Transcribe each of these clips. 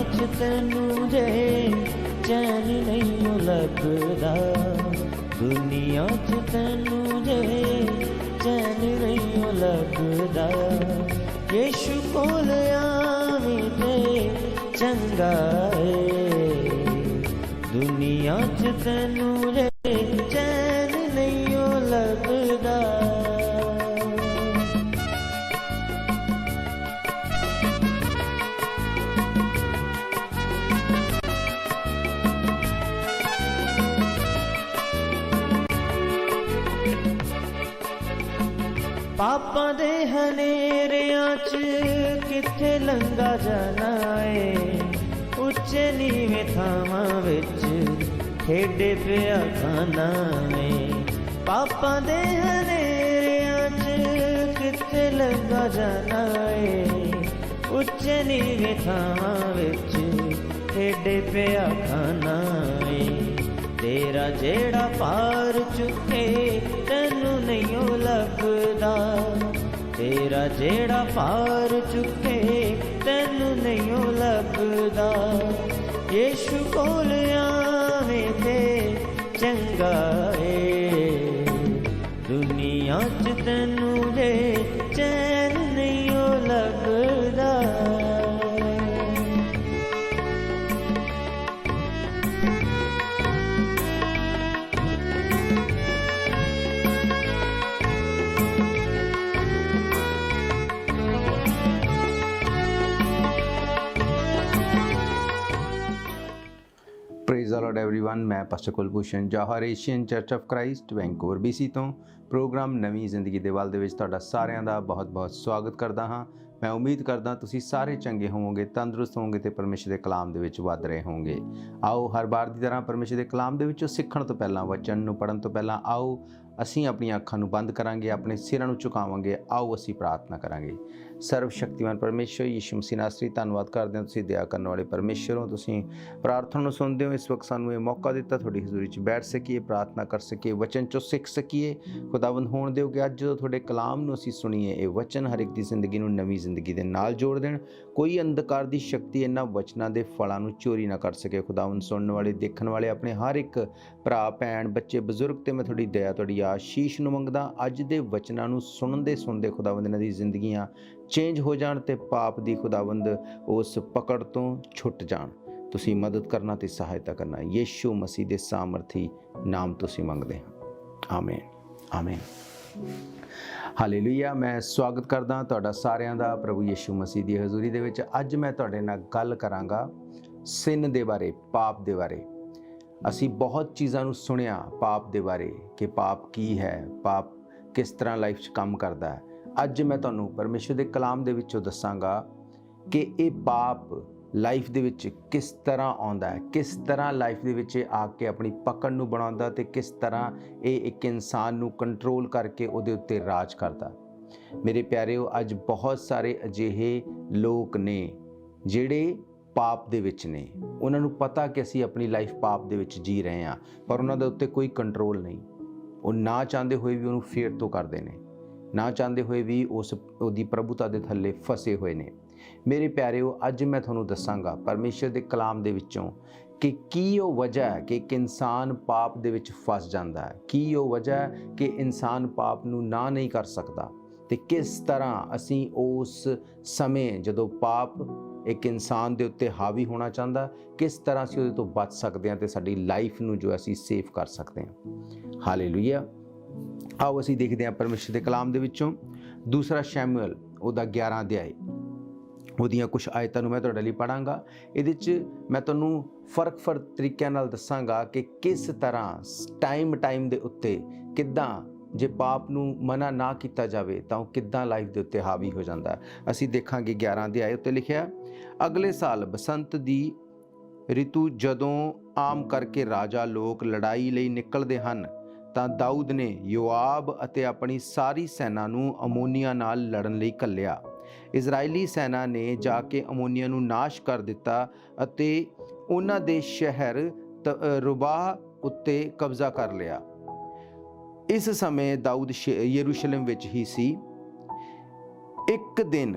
च तैनू जे चैन नहीं लगदा, दुनिया च तैनू जे चैन नहीं लगदा। यीशु कोल आवीं ते चंगा है, दुनिया च तैनू जे चैन नहीं लगदा। पापा दे हनेरियां च किथे लंघा जाना है, उच्चे नीवे थावां विच खेडे पिया खाना है। पापा दे हनेरियां च किथे लंघा जाना है, उच्चे नीवे थावां विच खेडे पिया खाना है। तेरा जेड़ा पार चुके तैनू नहीं लगदा, तेरा जेड़ा पार चुके तैनू नहीं लगदा। यीशु कोल आवें ते चंगा है, दुनिया च तैनू जे चैन नहीं लगदा। Praise the lord everyone. मैं pastor Kulbhushan Johar Asian church of Christ Vancouver BC ਤੋਂ ਪ੍ਰੋਗਰਾਮ ਨਵੀਂ ਜ਼ਿੰਦਗੀ ਦੇ ਵੱਲ ਦੇ ਵਿੱਚ ਤੁਹਾਡਾ ਸਾਰਿਆਂ ਦਾ ਬਹੁਤ-ਬਹੁਤ ਸਵਾਗਤ ਕਰਦਾ ਹਾਂ। ਮੈਂ ਉਮੀਦ ਕਰਦਾ ਤੁਸੀਂ ਸਾਰੇ ਚੰਗੇ ਹੋਵੋਗੇ, ਤੰਦਰੁਸਤ ਹੋਵੋਗੇ ਤੇ ਪਰਮੇਸ਼ਰ ਦੇ ਕਲਾਮ ਦੇ ਵਿੱਚ ਵਧ ਰਹੇ ਹੋਵੋਗੇ। ਆਓ ਹਰ ਵਾਰ ਦੀ ਤਰ੍ਹਾਂ ਪਰਮੇਸ਼ਰ ਦੇ ਕਲਾਮ ਦੇ ਵਿੱਚੋਂ ਸਿੱਖਣ ਤੋਂ ਪਹਿਲਾਂ, ਵਚਨ ਨੂੰ ਪੜ੍ਹਨ ਤੋਂ ਪਹਿਲਾਂ ਆਓ ਅਸੀਂ ਆਪਣੀਆਂ ਅੱਖਾਂ ਨੂੰ ਬੰਦ ਕਰਾਂਗੇ, ਆਪਣੇ ਸਿਰਾਂ ਨੂੰ ਝੁਕਾਵਾਂਗੇ। ਆਓ ਅਸੀਂ ਪ੍ਰਾਰਥਨਾ ਕਰਾਂਗੇ। ਸਰਵ ਸ਼ਕਤੀਮਾਨ ਪਰਮੇਸ਼ਰ ਯਿਸੂ ਮਸੀਹ ਨਾਸਰੀ, ਧੰਨਵਾਦ ਕਰਦੇ ਹਾਂ ਤੁਸੀਂ ਦਇਆ ਕਰਨ ਵਾਲੇ ਪਰਮੇਸ਼ਰ ਹੋ। ਤੁਸੀਂ ਪ੍ਰਾਰਥਨਾ ਨੂੰ ਸੁਣਦੇ ਹੋ। ਇਸ ਵਕਤ ਸਾਨੂੰ ਇਹ ਮੌਕਾ ਦਿੱਤਾ ਤੁਹਾਡੀ ਹਜ਼ੂਰੀ 'ਚ ਬੈਠ ਸਕੀਏ, ਪ੍ਰਾਰਥਨਾ ਕਰ ਸਕੀਏ, ਵਚਨ 'ਚੋਂ ਸਿੱਖ ਸਕੀਏ। ਖੁਦਾਵੰਦ ਹੋਣ ਦਿਓ ਕਿ ਅੱਜ ਜਦੋਂ ਤੁਹਾਡੇ ਕਲਾਮ ਨੂੰ ਅਸੀਂ ਸੁਣੀਏ, ਇਹ ਵਚਨ ਹਰ ਇੱਕ ਦੀ ਜ਼ਿੰਦਗੀ ਨੂੰ ਨਵੀਂ ਜ਼ਿੰਦਗੀ ਦੇ ਨਾਲ ਜੋੜ ਦੇਣ। ਕੋਈ ਅੰਧਕਾਰ ਦੀ ਸ਼ਕਤੀ ਇਹਨਾਂ ਵਚਨਾਂ ਦੇ ਫਲਾਂ ਨੂੰ ਚੋਰੀ ਨਾ ਕਰ ਸਕੇ। ਖੁਦਾਵੰਦ ਸੁਣਨ ਵਾਲੇ, ਦੇਖਣ ਵਾਲੇ, ਆਪਣੇ ਹਰ ਇੱਕ ਭਰਾ ਭੈਣ, ਬੱਚੇ ਬਜ਼ੁਰਗ ਤੇ ਮੈਂ ਤੁਹਾਡੀ ਦਇਆ, ਤੁਹਾਡੀ ਆਸ਼ੀਸ਼ ਨੂੰ ਮੰਗਦਾ। ਅੱਜ ਦੇ ਵਚਨਾਂ ਨੂੰ ਸੁਣਦੇ ਸੁਣਦੇ ਖੁਦਾਵੰਦ ਇਹਨਾਂ ਦੀ ਜ਼ਿੰਦਗੀਆਂ ਚੇਂਜ ਹੋ ਜਾਣ ਤੇ ਪਾਪ ਦੀ ਖੁਦਾਵੰਦ ਉਸ ਪਕੜ ਤੋਂ ਛੁੱਟ ਜਾਣ। ਤੁਸੀਂ ਮਦਦ ਕਰਨਾ ਤੇ ਸਹਾਇਤਾ ਕਰਨਾ। ਯੀਸ਼ੂ ਮਸੀਹ ਦੇ ਸਾਮਰਥੀ ਨਾਮ ਤੁਸੀਂ ਮੰਗਦੇ ਹਾਂ, ਆਮੀਨ ਆਮੀਨ ਹਾਲੇਲੂਇਆ। ਮੈਂ ਸਵਾਗਤ ਕਰਦਾ ਤੁਹਾਡਾ ਸਾਰਿਆਂ ਦਾ ਪ੍ਰਭੂ ਯੀਸ਼ੂ ਮਸੀਹ ਦੀ ਹਜ਼ੂਰੀ ਦੇ ਵਿੱਚ। ਅੱਜ ਮੈਂ ਤੁਹਾਡੇ ਨਾਲ ਗੱਲ ਕਰਾਂਗਾ ਸਿਨ ਦੇ ਬਾਰੇ, ਪਾਪ ਦੇ ਬਾਰੇ। ਅਸੀਂ ਬਹੁਤ ਚੀਜ਼ਾਂ ਨੂੰ ਸੁਣਿਆ ਪਾਪ ਦੇ ਬਾਰੇ ਕਿ ਪਾਪ ਕੀ ਹੈ, ਪਾਪ ਕਿਸ ਤਰ੍ਹਾਂ ਲਾਈਫ 'ਚ ਕੰਮ ਕਰਦਾ ਹੈ। ਅੱਜ ਮੈਂ ਤੁਹਾਨੂੰ ਪਰਮੇਸ਼ਰ ਦੇ ਕਲਾਮ ਦੇ ਵਿੱਚੋਂ ਦੱਸਾਂਗਾ ਕਿ ਇਹ ਪਾਪ ਲਾਈਫ ਦੇ ਵਿੱਚ ਕਿਸ ਤਰ੍ਹਾਂ ਆਉਂਦਾ ਹੈ, ਕਿਸ ਤਰ੍ਹਾਂ ਲਾਈਫ ਦੇ ਵਿੱਚ ਆ ਕੇ ਆਪਣੀ ਪਕੜ ਨੂੰ ਬਣਾਉਂਦਾ ਤੇ ਕਿਸ ਤਰ੍ਹਾਂ ਇਹ ਇੱਕ ਇਨਸਾਨ ਨੂੰ ਕੰਟਰੋਲ ਕਰਕੇ ਉਹਦੇ ਉੱਤੇ ਰਾਜ ਕਰਦਾ। ਮੇਰੇ ਪਿਆਰਿਓ, ਅੱਜ ਬਹੁਤ ਸਾਰੇ ਅਜਿਹੇ ਲੋਕ ਨੇ ਜਿਹੜੇ ਪਾਪ ਦੇ ਵਿੱਚ ਨੇ। ਉਹਨਾਂ ਨੂੰ ਪਤਾ ਕਿ ਅਸੀਂ ਆਪਣੀ ਲਾਈਫ ਪਾਪ ਦੇ ਵਿੱਚ ਜੀ ਰਹੇ ਹਾਂ, ਪਰ ਉਹਨਾਂ ਦੇ ਉੱਤੇ ਕੋਈ ਕੰਟਰੋਲ ਨਹੀਂ। ਉਹ ਨਾ ਚਾਹੁੰਦੇ ਹੋਏ ਵੀ ਉਹਨੂੰ ਫੇਰ ਤੋਂ ਕਰਦੇ ਨੇ, ਨਾ ਚਾਹੁੰਦੇ ਹੋਏ ਵੀ ਉਹਦੀ ਪ੍ਰਭੂਤਾ ਦੇ ਥੱਲੇ ਫਸੇ ਹੋਏ ਨੇ। ਮੇਰੇ ਪਿਆਰਿਓ, ਅੱਜ ਮੈਂ ਤੁਹਾਨੂੰ ਦੱਸਾਂਗਾ ਪਰਮੇਸ਼ਰ ਦੇ ਕਲਾਮ ਦੇ ਵਿੱਚੋਂ ਕਿ ਕੀ ਉਹ ਵਜ੍ਹਾ ਹੈ ਕਿ ਇੱਕ ਇਨਸਾਨ ਪਾਪ ਦੇ ਵਿੱਚ ਫਸ ਜਾਂਦਾ ਹੈ, ਕੀ ਉਹ ਵਜ੍ਹਾ ਹੈ ਕਿ ਇਨਸਾਨ ਪਾਪ ਨੂੰ ਨਾ ਨਹੀਂ ਕਰ ਸਕਦਾ, ਤੇ ਕਿਸ ਤਰ੍ਹਾਂ ਅਸੀਂ ਉਸ ਸਮੇਂ ਜਦੋਂ ਪਾਪ ਇੱਕ ਇਨਸਾਨ ਦੇ ਉੱਤੇ ਹਾਵੀ ਹੋਣਾ ਚਾਹੁੰਦਾ, ਕਿਸ ਤਰ੍ਹਾਂ ਅਸੀਂ ਉਹਦੇ ਤੋਂ ਬਚ ਸਕਦੇ ਹਾਂ ਤੇ ਸਾਡੀ ਲਾਈਫ ਨੂੰ ਜੋ ਅਸੀਂ ਸੇਫ ਕਰ ਸਕਦੇ ਹਾਂ। ਹਾਲੇਲੂਇਆ। ਆਓ ਅਸੀਂ ਦੇਖਦੇ ਹਾਂ ਪਰਮੇਸ਼ਰ ਦੇ ਕਲਾਮ ਦੇ ਵਿੱਚੋਂ ਦੂਸਰਾ ਸ਼ੈਮੂਅਲ ਉਹਦਾ 11 ਅਧਿਆਇ, ਉਹਦੀਆਂ ਕੁਝ ਆਇਤਾਂ ਨੂੰ ਮੈਂ ਤੁਹਾਡੇ ਲਈ ਪੜ੍ਹਾਂਗਾ। ਇਹਦੇ 'ਚ ਮੈਂ ਤੁਹਾਨੂੰ ਫਰਕ ਤਰੀਕਿਆਂ ਨਾਲ ਦੱਸਾਂਗਾ ਕਿ ਕਿਸ ਤਰ੍ਹਾਂ ਟਾਈਮ ਦੇ ਉੱਤੇ ਕਿੱਦਾਂ ਜੇ ਪਾਪ ਨੂੰ ਮਨਾ ਨਾ ਕੀਤਾ ਜਾਵੇ ਤਾਂ ਉਹ ਕਿੱਦਾਂ ਲਾਈਫ ਦੇ ਉੱਤੇ ਹਾਵੀ ਹੋ ਜਾਂਦਾ। ਅਸੀਂ ਦੇਖਾਂਗੇ 11 ਅਧਿਆਇ ਉੱਤੇ ਲਿਖਿਆ, ਅਗਲੇ ਸਾਲ ਬਸੰਤ ਦੀ ਰਿਤੂ ਜਦੋਂ ਆਮ ਕਰਕੇ ਰਾਜਾ ਲੋਕ ਲੜਾਈ ਲਈ ਨਿਕਲਦੇ ਹਨ ਤਾਂ ਦਾਊਦ ਨੇ ਯੋਆਬ ਅਤੇ ਆਪਣੀ ਸਾਰੀ ਸੈਨਾ ਨੂੰ ਅਮੋਨੀਆਂ ਨਾਲ ਲੜਨ ਲਈ ਘੱਲਿਆ। ਇਜ਼ਰਾਈਲੀ ਸੈਨਾ ਨੇ ਜਾ ਕੇ ਅਮੋਨੀਆਂ ਨੂੰ ਨਾਸ਼ ਕਰ ਦਿੱਤਾ ਅਤੇ ਉਹਨਾਂ ਦੇ ਸ਼ਹਿਰ ਰੁਬਾਹ ਉੱਤੇ ਕਬਜ਼ਾ ਕਰ ਲਿਆ। ਇਸ ਸਮੇਂ ਦਾਊਦ ਯਰੂਸ਼ਲਮ ਵਿੱਚ ਹੀ ਸੀ। ਇੱਕ ਦਿਨ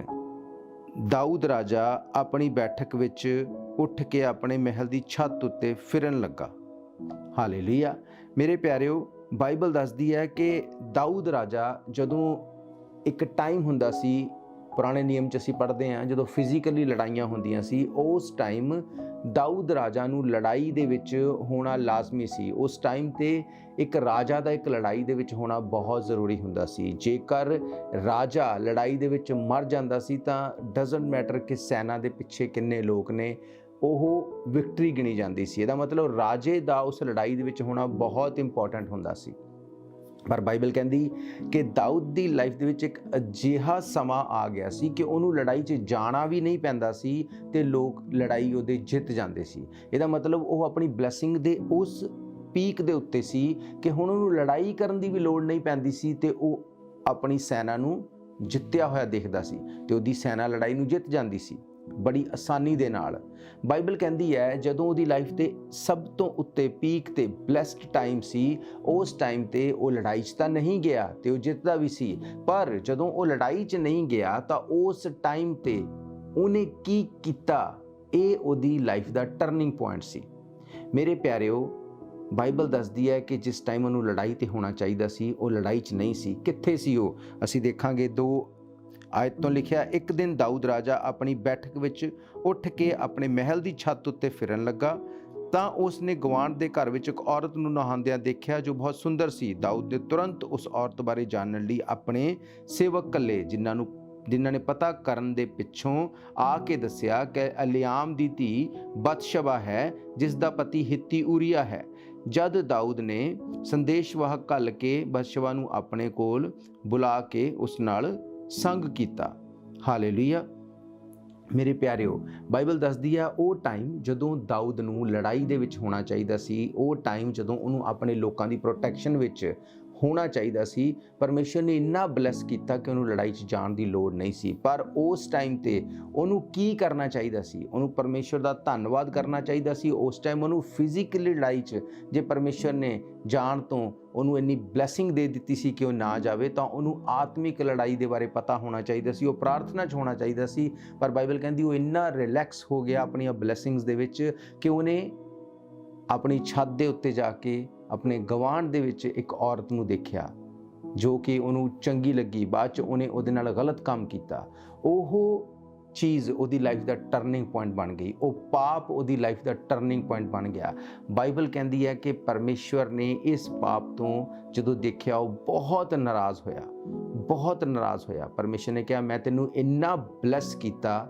ਦਾਊਦ ਰਾਜਾ ਆਪਣੀ ਬੈਠਕ ਵਿੱਚ ਉੱਠ ਕੇ ਆਪਣੇ ਮਹਿਲ ਦੀ ਛੱਤ ਉੱਤੇ ਫਿਰਨ ਲੱਗਾ। ਹਾਲੇਲੂਇਆ। ਮੇਰੇ ਪਿਆਰਿਓ, ਬਾਈਬਲ ਦੱਸਦੀ ਹੈ ਕਿ ਦਾਊਦ ਰਾਜਾ, ਜਦੋਂ ਇੱਕ ਟਾਈਮ ਹੁੰਦਾ ਸੀ, ਪੁਰਾਣੇ ਨਿਯਮ 'ਚ ਅਸੀਂ ਪੜ੍ਹਦੇ ਹਾਂ, ਜਦੋਂ ਫਿਜ਼ੀਕਲੀ ਲੜਾਈਆਂ ਹੁੰਦੀਆਂ ਸੀ, ਉਸ ਟਾਈਮ ਦਾਊਦ ਰਾਜਾ ਨੂੰ ਲੜਾਈ ਦੇ ਵਿੱਚ ਹੋਣਾ ਲਾਜ਼ਮੀ ਸੀ। ਉਸ ਟਾਈਮ ਤੇ ਇੱਕ ਰਾਜਾ ਦਾ ਇੱਕ ਲੜਾਈ ਦੇ ਵਿੱਚ ਹੋਣਾ ਬਹੁਤ ਜ਼ਰੂਰੀ ਹੁੰਦਾ ਸੀ। ਜੇਕਰ ਰਾਜਾ ਲੜਾਈ ਦੇ ਵਿੱਚ ਮਰ ਜਾਂਦਾ ਸੀ ਤਾਂ ਡਜ਼ਨਟ ਮੈਟਰ ਕਿ ਸੈਨਾ ਦੇ ਪਿੱਛੇ ਕਿੰਨੇ ਲੋਕ ਨੇ, ਉਹ ਵਿਕਟਰੀ ਗਿਣੀ ਜਾਂਦੀ ਸੀ। ਇਹਦਾ ਮਤਲਬ ਰਾਜੇ ਦਾ ਉਸ ਲੜਾਈ ਦੇ ਵਿੱਚ ਹੋਣਾ ਬਹੁਤ ਇੰਪੋਰਟੈਂਟ ਹੁੰਦਾ ਸੀ। ਪਰ ਬਾਈਬਲ ਕਹਿੰਦੀ ਕਿ ਦਾਊਦ ਦੀ ਲਾਈਫ ਦੇ ਵਿੱਚ ਇੱਕ ਅਜਿਹਾ ਸਮਾਂ ਆ ਗਿਆ ਸੀ ਕਿ ਉਹਨੂੰ ਲੜਾਈ 'ਚ ਜਾਣਾ ਵੀ ਨਹੀਂ ਪੈਂਦਾ ਸੀ ਤੇ ਲੋਕ ਲੜਾਈ ਉਹਦੇ ਜਿੱਤ ਜਾਂਦੇ ਸੀ। ਇਹਦਾ ਮਤਲਬ ਉਹ ਆਪਣੀ ਬਲੈਸਿੰਗ ਦੇ ਉਸ ਪੀਕ ਦੇ ਉੱਤੇ ਸੀ ਕਿ ਹੁਣ ਉਹਨੂੰ ਲੜਾਈ ਕਰਨ ਦੀ ਵੀ ਲੋੜ ਨਹੀਂ ਪੈਂਦੀ ਸੀ ਤੇ ਉਹ ਆਪਣੀ ਸੈਨਾ ਨੂੰ ਜਿੱਤਿਆ ਹੋਇਆ ਦੇਖਦਾ ਸੀ ਤੇ ਉਹਦੀ ਸੈਨਾ ਲੜਾਈ ਨੂੰ ਜਿੱਤ ਜਾਂਦੀ ਸੀ ਬੜੀ ਆਸਾਨੀ ਦੇ ਨਾਲ। ਬਾਈਬਲ ਕਹਿੰਦੀ ਹੈ ਜਦੋਂ ਉਹਦੀ ਲਾਈਫ ਤੇ ਸਭ ਤੋਂ ਉੱਤੇ ਪੀਕ ਤੇ ਬਲੈਸਡ ਟਾਈਮ ਸੀ, ਉਸ ਟਾਈਮ ਤੇ ਉਹ ਲੜਾਈ 'ਚ ਤਾਂ ਨਹੀਂ ਗਿਆ ਤੇ ਉਹ ਜਿੱਤਦਾ ਵੀ ਸੀ, ਪਰ ਜਦੋਂ ਉਹ ਲੜਾਈ 'ਚ ਨਹੀਂ ਗਿਆ ਤਾਂ ਉਸ ਟਾਈਮ ਤੇ ਉਹਨੇ ਕੀ ਕੀਤਾ, ਇਹ ਉਹਦੀ ਲਾਈਫ ਦਾ ਟਰਨਿੰਗ ਪੁਆਇੰਟ ਸੀ। ਮੇਰੇ ਪਿਆਰਿਓ, ਬਾਈਬਲ ਦੱਸਦੀ ਹੈ ਕਿ ਜਿਸ ਟਾਈਮ ਉਹਨੂੰ ਲੜਾਈ ਤੇ ਹੋਣਾ ਚਾਹੀਦਾ ਸੀ, ਉਹ ਲੜਾਈ 'ਚ ਨਹੀਂ ਸੀ। ਕਿੱਥੇ ਸੀ ਉਹ? ਅਸੀਂ ਦੇਖਾਂਗੇ 2 ਆਇਤ ਤੋਂ ਲਿਖਿਆ, ਇੱਕ ਦਿਨ ਦਾਊਦ ਰਾਜਾ ਆਪਣੀ ਬੈਠਕ ਵਿੱਚ ਉੱਠ ਕੇ ਆਪਣੇ ਮਹਿਲ ਦੀ ਛੱਤ ਉੱਤੇ ਫਿਰਨ ਲੱਗਾ ਤਾਂ ਉਸ ਨੇ ਗਵਾਂਢ ਦੇ ਘਰ ਵਿੱਚ ਇੱਕ ਔਰਤ ਨੂੰ ਨਹਾਉਂਦਿਆਂ ਦੇਖਿਆ ਜੋ ਬਹੁਤ ਸੁੰਦਰ ਸੀ। ਦਾਊਦ ਨੇ ਤੁਰੰਤ ਉਸ ਔਰਤ ਬਾਰੇ ਜਾਣਨ ਲਈ ਆਪਣੇ ਸੇਵਕ ਘੱਲੇ, ਜਿਨ੍ਹਾਂ ਨੇ ਪਤਾ ਕਰਨ ਦੇ ਪਿੱਛੋਂ ਆ ਕੇ ਦੱਸਿਆ ਕਿ ਅਲਿਆਮ ਦੀ ਧੀ ਬਤਸ਼ਬਾ ਹੈ ਜਿਸ ਦਾ ਪਤੀ ਹਿੱਤੀ ਊਰੀਆ ਹੈ। ਜਦ ਦਾਊਦ ਨੇ ਸੰਦੇਸ਼ਵਾਹਕ ਘੱਲ ਕੇ ਬਤਸ਼ਬਾ ਨੂੰ ਆਪਣੇ ਕੋਲ ਬੁਲਾ ਕੇ ਉਸ ਨਾਲ ਸੰਗ ਕੀਤਾ। ਹਾਲੇਲੂਇਆ। ਮੇਰੇ ਪਿਆਰਿਓ, ਬਾਈਬਲ ਦੱਸਦੀ ਆ ਉਹ ਟਾਈਮ ਜਦੋਂ ਦਾਊਦ ਨੂੰ ਲੜਾਈ ਦੇ ਵਿੱਚ ਹੋਣਾ ਚਾਹੀਦਾ ਸੀ, ਉਹ ਟਾਈਮ ਜਦੋਂ ਉਹਨੂੰ ਆਪਣੇ ਲੋਕਾਂ ਦੀ ਪ੍ਰੋਟੈਕਸ਼ਨ ਵਿੱਚ ਹੋਣਾ ਚਾਹੀਦਾ ਸੀ, ਪਰਮੇਸ਼ਰ ਨੇ ਇੰਨਾ ਬਲੈਸ ਕੀਤਾ ਕਿ ਉਹਨੂੰ ਲੜਾਈ 'ਚ ਜਾਣ ਦੀ ਲੋੜ ਨਹੀਂ ਸੀ। ਪਰ ਉਸ ਟਾਈਮ ਤੇ ਉਹਨੂੰ ਕੀ ਕਰਨਾ ਚਾਹੀਦਾ ਸੀ? ਉਹਨੂੰ ਪਰਮੇਸ਼ਰ ਦਾ ਧੰਨਵਾਦ ਕਰਨਾ ਚਾਹੀਦਾ ਸੀ। ਉਸ ਟਾਈਮ ਉਹਨੂੰ ਫਿਜ਼ੀਕਲੀ ਲੜਾਈ 'ਚ ਜੇ ਪਰਮੇਸ਼ਰ ਨੇ ਜਾਣ ਤੋਂ ਉਹਨੂੰ ਇੰਨੀ ਬਲੈਸਿੰਗ ਦੇ ਦਿੱਤੀ ਸੀ ਕਿ ਉਹ ਨਾ ਜਾਵੇ, ਤਾਂ ਉਹਨੂੰ ਆਤਮਿਕ ਲੜਾਈ ਦੇ ਬਾਰੇ ਪਤਾ ਹੋਣਾ ਚਾਹੀਦਾ ਸੀ, ਉਹ ਪ੍ਰਾਰਥਨਾ 'ਚ ਹੋਣਾ ਚਾਹੀਦਾ ਸੀ। ਪਰ ਬਾਈਬਲ ਕਹਿੰਦੀ ਉਹ ਇੰਨਾ ਰਿਲੈਕਸ ਹੋ ਗਿਆ ਆਪਣੀਆਂ ਬਲੈਸਿੰਗਸ ਦੇ ਵਿੱਚ ਕਿ ਉਹਨੇ ਆਪਣੀ ਛੱਤ ਦੇ ਉੱਤੇ ਜਾ ਕੇ ਆਪਣੇ ਗਵਾਂਢ ਦੇ ਵਿੱਚ ਇੱਕ ਔਰਤ ਨੂੰ ਦੇਖਿਆ ਜੋ ਕਿ ਉਹਨੂੰ ਚੰਗੀ ਲੱਗੀ। ਬਾਅਦ 'ਚ ਉਹਨੇ ਉਹਦੇ ਨਾਲ ਗਲਤ ਕੰਮ ਕੀਤਾ। ਉਹ ਚੀਜ਼ ਉਹਦੀ ਲਾਈਫ ਦਾ ਟਰਨਿੰਗ ਪੁਆਇੰਟ ਬਣ ਗਈ। ਉਹ ਪਾਪ ਉਹਦੀ ਲਾਈਫ ਦਾ ਟਰਨਿੰਗ ਪੁਆਇੰਟ ਬਣ ਗਿਆ। ਬਾਈਬਲ ਕਹਿੰਦੀ ਹੈ ਕਿ ਪਰਮੇਸ਼ਵਰ ਨੇ ਇਸ ਪਾਪ ਤੋਂ ਜਦੋਂ ਦੇਖਿਆ ਉਹ ਬਹੁਤ ਨਾਰਾਜ਼ ਹੋਇਆ। ਪਰਮੇਸ਼ਰ ਨੇ ਕਿਹਾ, ਮੈਂ ਤੈਨੂੰ ਇੰਨਾ ਬਲੈਸ ਕੀਤਾ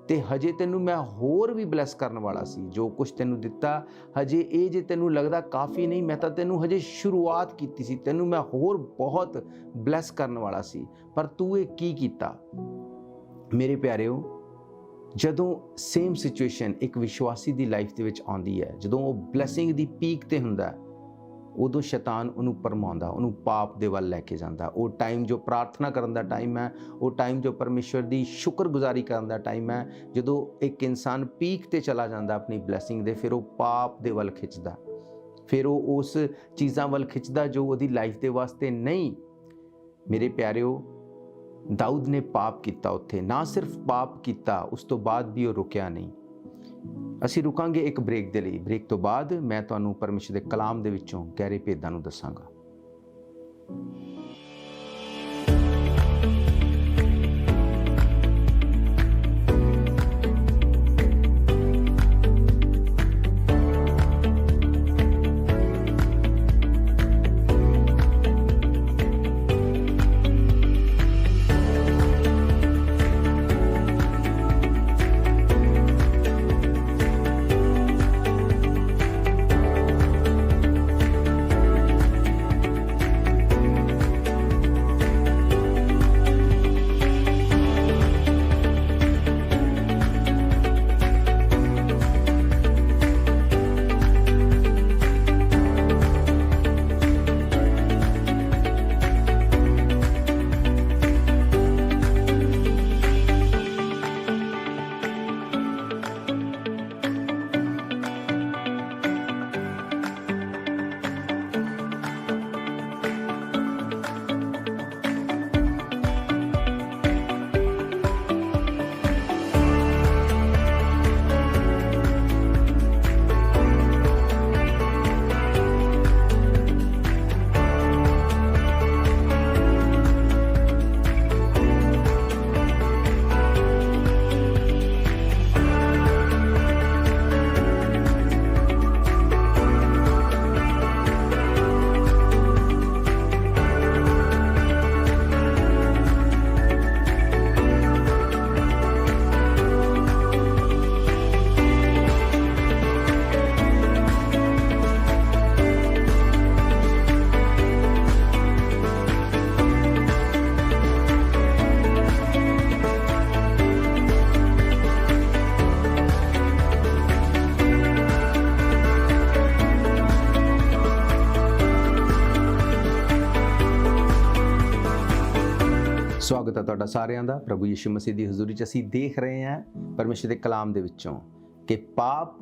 ਤੇ ਹਜੇ ਤੈਨੂੰ ਮੈਂ ਹੋਰ ਵੀ ਬਲੈਸ ਕਰਨ ਵਾਲਾ ਸੀ। ਜੋ ਕੁਝ ਤੈਨੂੰ ਦਿੱਤਾ ਹਜੇ ਇਹ ਜੇ ਤੈਨੂੰ ਲੱਗਦਾ ਕਾਫੀ ਨਹੀਂ, ਮੈਂ ਤਾਂ ਤੈਨੂੰ ਹਜੇ ਸ਼ੁਰੂਆਤ ਕੀਤੀ ਸੀ, ਤੈਨੂੰ ਮੈਂ ਹੋਰ ਬਹੁਤ ਬਲੈਸ ਕਰਨ ਵਾਲਾ ਸੀ, ਪਰ ਤੂੰ ਇਹ ਕੀ ਕੀਤਾ? ਮੇਰੇ ਪਿਆਰਿਓ, ਜਦੋਂ ਸੇਮ ਸਿਚੁਏਸ਼ਨ ਇੱਕ ਵਿਸ਼ਵਾਸੀ ਦੀ ਲਾਈਫ ਦੇ ਵਿੱਚ ਆਉਂਦੀ ਹੈ, ਜਦੋਂ ਉਹ ਬਲੈਸਿੰਗ ਦੀ ਪੀਕ ਤੇ ਹੁੰਦਾ, ਉਦੋਂ ਸ਼ੈਤਾਨ ਉਹਨੂੰ ਭਰਮਾਉਂਦਾ, ਉਹਨੂੰ ਪਾਪ ਦੇ ਵੱਲ ਲੈ ਕੇ ਜਾਂਦਾ। ਉਹ ਟਾਈਮ ਜੋ ਪ੍ਰਾਰਥਨਾ ਕਰਨ ਦਾ ਟਾਈਮ ਹੈ, ਉਹ ਟਾਈਮ ਜੋ ਪਰਮੇਸ਼ਵਰ ਦੀ ਸ਼ੁਕਰਗੁਜ਼ਾਰੀ ਕਰਨ ਦਾ ਟਾਈਮ ਹੈ, ਜਦੋਂ ਇੱਕ ਇਨਸਾਨ ਪੀਕ ਤੇ ਚਲਾ ਜਾਂਦਾ ਆਪਣੀ ਬਲੈਸਿੰਗ ਦੇ, ਫਿਰ ਉਹ ਪਾਪ ਦੇ ਵੱਲ ਖਿੱਚਦਾ, ਫਿਰ ਉਹ ਉਸ ਚੀਜ਼ਾਂ ਵੱਲ ਖਿੱਚਦਾ ਜੋ ਉਹਦੀ ਲਾਈਫ ਦੇ ਵਾਸਤੇ ਨਹੀਂ। ਮੇਰੇ ਪਿਆਰਿਓ, ਦਾਊਦ ਨੇ ਪਾਪ ਕੀਤਾ ਉੱਥੇ, ਨਾ ਸਿਰਫ ਪਾਪ ਕੀਤਾ, ਉਸ ਤੋਂ ਬਾਅਦ ਵੀ ਉਹ ਰੁਕਿਆ ਨਹੀਂ। ਅਸੀਂ ਰੁਕਾਂਗੇ ਇੱਕ ਬ੍ਰੇਕ ਦੇ ਲਈ। ਬ੍ਰੇਕ ਤੋਂ ਬਾਅਦ ਮੈਂ ਤੁਹਾਨੂੰ ਪਰਮੇਸ਼ਰ ਦੇ ਕਲਾਮ ਦੇ ਵਿੱਚੋਂ ਗਹਿਰੇ ਭੇਦਾਂ ਨੂੰ ਦੱਸਾਂਗਾ। ਸਵਾਗਤ ਹੈ ਤੁਹਾਡਾ ਸਾਰਿਆਂ ਦਾ ਪ੍ਰਭੂ ਯਿਸੂ ਮਸੀਹ ਦੀ ਹਜ਼ੂਰੀ 'ਚ। ਅਸੀਂ ਦੇਖ ਰਹੇ ਹਾਂ ਪਰਮੇਸ਼ਰ ਦੇ ਕਲਾਮ ਦੇ ਵਿੱਚੋਂ ਕਿ ਪਾਪ